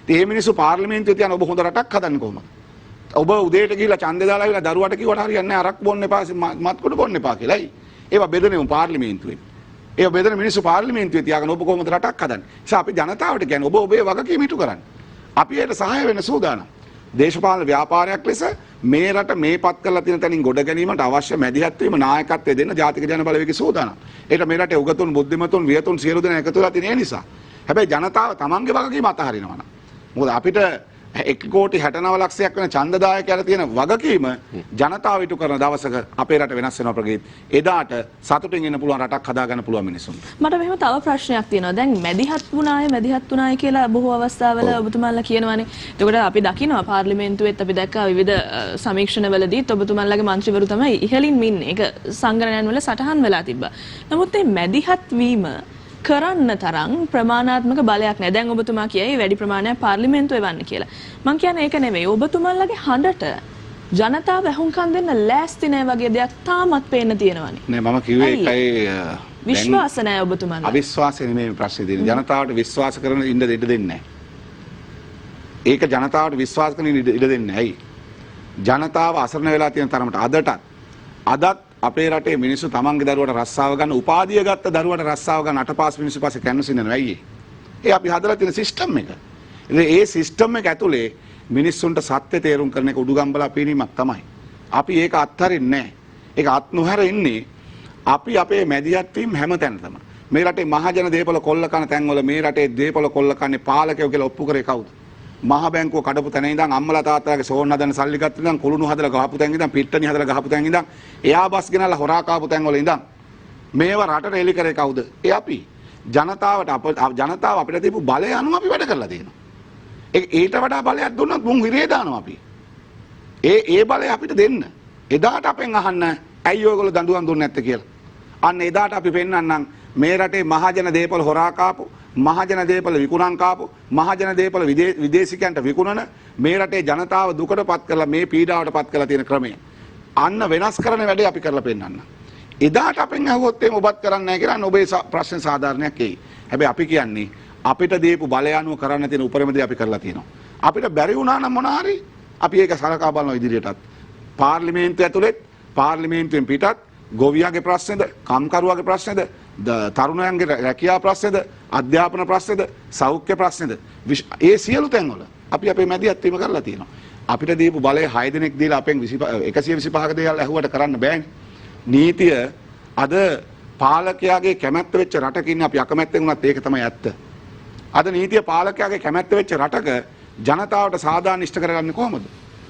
ඉතින් මේ මිනිස්සු පාර්ලිමේන්තුවේ තියන ඔබ හොඳ රටක් හදන්නේ කොහොමද? ඔබ උදේට ගිහිල්ලා ඡන්දේ දාලා ආවිලා දරුවට කිව්වට හරියන්නේ නැහැ අරක්කු බොන්න එපා, මත් කුඩු බොන්න එපා කියලායි. ඒවා බෙදන්නේ පාර්ලිමේන්තුවේ. ඒ බෙදෙන මිනිස්සු පාර්ලිමේන්තුවේ තියාගෙන ඔබ කොහොමද රටක් හදන්නේ? ඒ නිසා අපි ජනතාවට කියන්නේ ඔබ ඔබේ වගකීම ඉටු කරන්න. අපි ඒකට සහාය වෙන්න සූදානම්. දේශපාලන ව්‍යාපාරයක් ලෙස මේ රට මේපත් කරලා තියෙන තැනින් ගොඩ ගැනීමට අවශ්‍ය මැදිහත් වීම නායකත්වය දෙන්න ජාතික ජන බලවේගය සූදානම්. ඒක මේ රටේ උගතුන් බුද්ධිමතුන් වියතුන් සියලු දෙනා එකතු වෙලා තියෙන නිසා. හැබැයි ජනතාව තමන්ගේ වගකීම අතහරිනවා නම්. මොකද අපිට 1,69,00,000ක් වෙන ඡන්දදායකයලා තියෙන වගකීම ජනතාව ඉටු කරන දවසක අපේ රට වෙනස් වෙනවා ප්‍රගීත්. එදාට සතුටින් ඉන්න පුළුවන් රටක් හදාගන්න පුළුවන් මිනිසුන්ට. මට මෙහෙම තව ප්‍රශ්නයක් තියෙනවා. දැන් මැදිහත් වුණාය කියලා බොහෝ අවස්ථාවල ඔබතුමාලා කියනවානේ. එතකොට අපි දකිනවා පාර්ලිමේන්තුවේත් අපි දැක්කා විවිධ සමීක්ෂණවලදීත් ඔබතුමාලාගේ මන්ත්‍රීවරු තමයි ඉහළින් ඉන්නේ. ඒක සංගණනයන් වල සටහන් වෙලා තිබ්බා. නමුත් මේ මැදිහත් වීම කරන්න තරම් ප්‍රමාණාත්මක බලයක් නැහැ. දැන් ඔබතුමා කියයි වැඩි ප්‍රමාණයක් පාර්ලිමේන්තුවේ වන්න කියලා. මම කියන්නේ ඒක නෙමෙයි. ඔබතුමාලගේ හඬට ජනතාව ඇහුම්කන් දෙන්න ලෑස්ති නැහැ වගේ දෙයක් තාමත් පේන්න තියෙනවානේ. නෑ මම කිව්වේ ඒකයි විශ්වාස නැහැ ඔබතුමාලා. අවිශ්වාසය නෙමෙයි ප්‍රශ්නේ තියෙන්නේ. ජනතාවට විශ්වාස කරන ඉන්න දෙන්න දෙන්නේ නැහැ. ඒක ජනතාවට විශ්වාස කරන ඉඩ දෙන්නේ නැහැ. ජනතාව අසරණ වෙලා තියෙන තරමට අදත් අපේ රටේ මිනිස්සු තමන්ගේ දරුවට රස්සාව ගන්න උපාධිය ගත්ත දරුවට රස්සාව ගන්න අටපාස් මිනිස්සු පස්සේ කැන්වසින්නනවා ඇයි ඒ අපි හදලා තියෙන සිස්ටම් එක. ඉතින් ඒ සිස්ටම් එක ඇතුලේ මිනිස්සුන්ට සත්‍ය තේරුම් කරන එක උඩුගම්බලා පීනීමක් තමයි. අපි ඒක අත්හරින්නේ නැහැ. ඒක අත් නොහැර ඉන්නේ අපි අපේ මැදිහත් වීම හැමතැනම. මේ රටේ මහජන දේපල කොල්ල කන තැන්වල මේ රටේ දේපල කොල්ල කන්නේ පාලකයෝ කියලා ඔප්පු කරේ කවුද? මහ බැංකුව කඩපු තැන ඉඳන් අම්මලා තාත්තලාගේ සෝන් හදන සල්ලි ගත්ත ඉඳන් කුළුණු හදලා ගහපු තැන් ඉඳන් පිට්ටනි හදලා ගහපු තැන් ඉඳන් එයා බස් ගෙනල්ලා හොරා කාපු තැන් වල ඉඳන් මේව රටට එලි කරේ කවුද? ඒ අපි. ජනතාව අපිට දීපු බලය අනුව අපි වැඩ කරලා තියෙනවා. ඊට වඩා බලයක් දුන්නොත් මුන් හිරේ දානවා අපි. ඒ බලය අපිට දෙන්න. එදාට අපෙන් අහන්න ඇයි ඔයගොල්ලෝ දඬුවම් දුන්නේ නැත්තේ කියලා. අන්න එදාට අපි පෙන්නන්නම් මේ රටේ මහජන දේපල හොරා කාපු මහජන දේපල විකුණන් කාපු මහජන දේපල විදේශිකයන්ට විකුණන මේ රටේ ජනතාව දුකට පත් කරලා මේ පීඩාවට පත් කරලා තියෙන ක්‍රමය අන්න වෙනස් කරන වැඩේ අපි කරලා පෙන්නන්න. එදාට අපෙන් අහුවොත් එimhe ඔබත් කරන්නේ නැහැ කියලා ඔබේ ප්‍රශ්න සාධාරණයක් එයි. හැබැයි අපි කියන්නේ අපිට දීපු බලය අනුව කරන්න තියෙන උපරිම දේ අපි කරලා තියෙනවා. අපිට බැරි වුණා නම් මොන හරි අපි ඒක සලකා බලනවා ඉදිරියටත්. පාර්ලිමේන්තුව ඇතුළෙත් පාර්ලිමේන්තුවෙන් පිටත් ගොවියාගේ ප්‍රශ්නද කම්කරුවාගේ ප්‍රශ්නද තරුණයන්ගේ රැකියාව ප්‍රශ්නද අධ්‍යාපන ප්‍රශ්නද සෞඛ්‍ය ප්‍රශ්නද ඒ සියලු තැන්වල අපි අපේ මැදිහත් වීම කරලා තියෙනවා. අපිට දීපු බලය 6 දිනක් දීලා අපෙන් 125ක දේවල් ඇහුවට කරන්න බෑනේ. නීතිය අද පාලකයාගේ කැමැත්ත වෙච්ච රටක ඉන්නේ අපි අකමැත්තෙන් වුණත් ඒක තමයි ඇත්ත. අද නීතිය පාලකයාගේ කැමැත්ත වෙච්ච රටක ජනතාවට සාධාරණ ඉෂ්ට කරගන්නේ කොහොමද?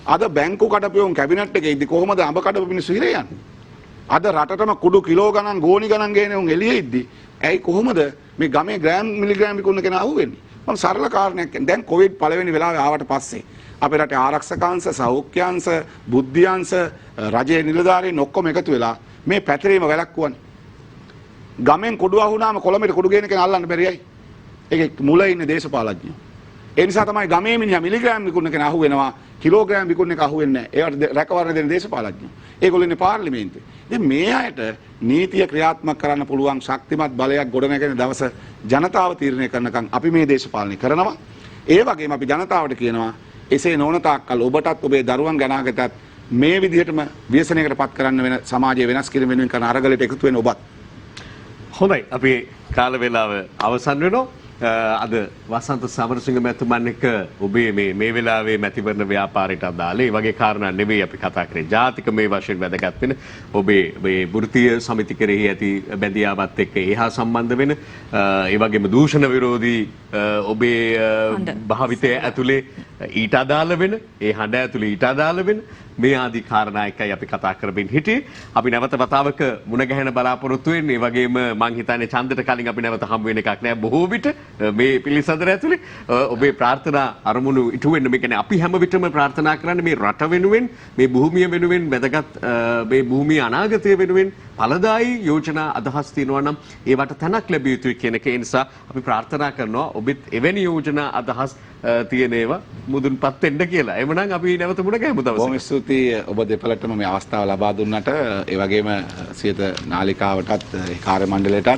අද බැංකු කඩපියුම් කැබිනට් එකේ ඉදි කොහොමද අඹ කඩපු මිනිස්සු හිරේ යන්නේ? අද රටටම කුඩු කිලෝ ගණන් ගෝනි ගණන් ගේන උන් එළියේ ඉද්දි ඇයි කොහොමද මේ ගමේ ග්‍රෑම් මිලිග්‍රෑම් විකුණන කෙනා අහුවෙන්නේ? මම සරල කාරණයක් කියන්නේ දැන් කොවිඩ් පළවෙනි වෙලාවේ ආවට පස්සේ අපේ රටේ ආරක්ෂකංශ සෞඛ්‍යාංශ බුද්ධියංශ රජයේ නිලධාරීන් ඔක්කොම එකතු වෙලා මේ පැතිරීම වැළැක්වුවානේ. ගමෙන් කුඩු අහුනාම කොළඹට කුඩු ගේන කෙනා අල්ලන්න බැරියයි. ඒකේ මුල ඉන්නේ දේශපාලඥයෝ. ඒ නිසා තමයි ගමේ මිනිහා මිලිග්‍රෑම් විකුණන කෙනා අහුවෙනවා කිලෝග්‍රෑම් විකුණන එක අහුවෙන්නේ නැහැ. ඒවට රැකවරණ දෙන දේශපාලඥයෝ. ඒගොල්ලෝ ඉන්නේ පාර්ලිමේන්තුවේ. ඉතින් මේ අයට නීතිය ක්‍රියාත්මක කරන්න පුළුවන් ශක්තිමත් බලයක් ගොඩනැගෙන දවස ජනතාව තීරණය කරනකම් අපි මේ දේශපාලනය කරනවා. ඒ වගේම අපි ජනතාවට කියනවා එසේ නොවන තාක්කල් ඔබටත් ඔබේ දරුවන් ගැනාගතත් මේ විදිහටම ව්‍යසනයකට පත් කරන්න වෙන සමාජය වෙනස් කිරීම වෙනුවෙන් කරන අරගලයට එකතු වෙන ඔබත්. හොඳයි අපි කාල වේලාව අවසන් වෙනවා. අද වසන්ත සමරසිංහ මැතිතුමන් එක්ක ඔබේ මේ වෙලාවේ මැතිවරණ ව්‍යාපාරයට අදාළ ඒ වගේ කාරණා නෙවෙයි අපි කතා කරේ. ජාතික මේ වශයෙන් වැදගත් වෙන ඔබේ මේ වෘත්තීය සමිති කෙරෙහි ඇති බැඳියාවත් එක්ක එහා සම්බන්ධ වෙන ඒ වගේම දූෂණ විරෝධී ඔබේ භාවිතය ඇතුලේ ඊට අදාළ වෙන ඒ හඬ ඇතුලේ ඊට අදාළ වෙන මේ ආදී කාරණා එකයි අපි කතා කරමින් හිටියේ. අපි නැවත වතාවක මුණ ගැහෙන බලාපොරොත්තු වෙන්නේ. ඒ වගේම මං හිතන්නේ ඡන්දට කලින් අපි නැවත හම්බ වෙන එකක් නෑ බොහෝ විට මේ පිළිසඳර ඇතුලේ. ඔබේ ප්‍රාර්ථනා අරමුණු ඉටු වෙන්න මේ කියන්නේ අපි හැම විටම ප්‍රාර්ථනා කරන්නේ මේ රට වෙනුවෙන් මේ භූමිය වෙනුවෙන් වැදගත් මේ භූමිය අනාගතය වෙනුවෙන් ඵලදායී යෝජනා අදහස් තියෙනවා නම් ඒවට තැනක් ලැබිය යුතුයි කියන එක. ඒ නිසා අපි ප්‍රාර්ථනා කරනවා ඔබත් එවැනි යෝජනා අදහස් තියෙන ඒවා මුදුන්පත් වෙන්න කියලා. එhmenan අපි නැවත මුණ ගැහමු දවසක. බොහොම ස්තුතියි ඔබ දෙපළටම මේ අවස්ථාව ලබා දුන්නට. ඒ වගේම සියත නාලිකාවටත් කාර්ය මණ්ඩලයටත්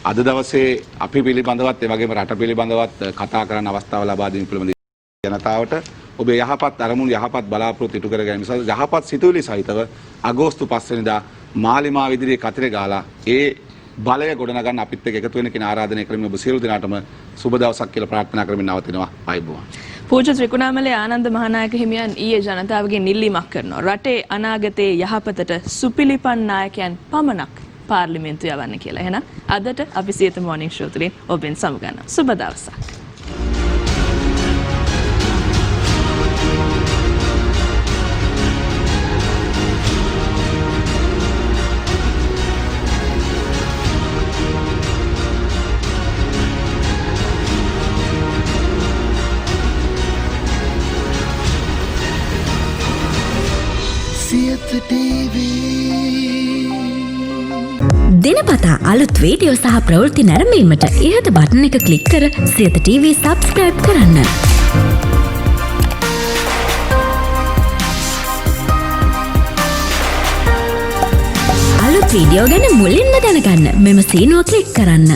අද දවසේ අපි පිළිබඳවත් ඒ වගේම රට පිළිබඳවත් කතා කරන්න අවස්ථාව ලබා දීම පිළිබඳ ජනතාවට ඔබේ යහපත් අරමුණු යහපත් බලාපොරොත්තු ඉටු කර ගැනීම සඳහා යහපත් සිතුවිලි සහිතව අගෝස්තු 5 වෙනිදා මාලිමාව ඉදිරියේ කතරේ ගාලා ඒ බලය ගොඩනගන්න අපිත් එක්ක එකතු වෙන කෙන ආරාධනය කරමින් ඔබ සියලු දෙනාටම සුබ දවසක් කියලා ප්‍රාර්ථනා කරමින් නවතිනවා. ආයුබෝවන්. පූජ්‍ය ත්‍රිකුණාමලයේ ආනන්ද මහානායක හිමියන් ඊයේ ජනතාවගෙන් ඉල්ලීමක් කරනවා. රටේ අනාගතයේ යහපතට සුපිලිපන් නායකයන් පමණක් පාර්ලිමේන්තු යවන්න කියලා. එහෙනම් අදට අපි සියත මොර්නිං ෂෝ තුලින් ඔබෙන් සමුගන්නවා. සුබ දවසක්. දිනපතා අලුත් වීඩියෝ සහ ප්‍රවෘත්ති නැරඹීමට ඉහත බටන් එක ක්ලික් කර සියත TV සබ්ස්ක්‍රයිබ් කරන්න. අලුත් වීඩියෝ ගැන මුලින්ම දැනගන්න මෙම සීනුව ක්ලික් කරන්න.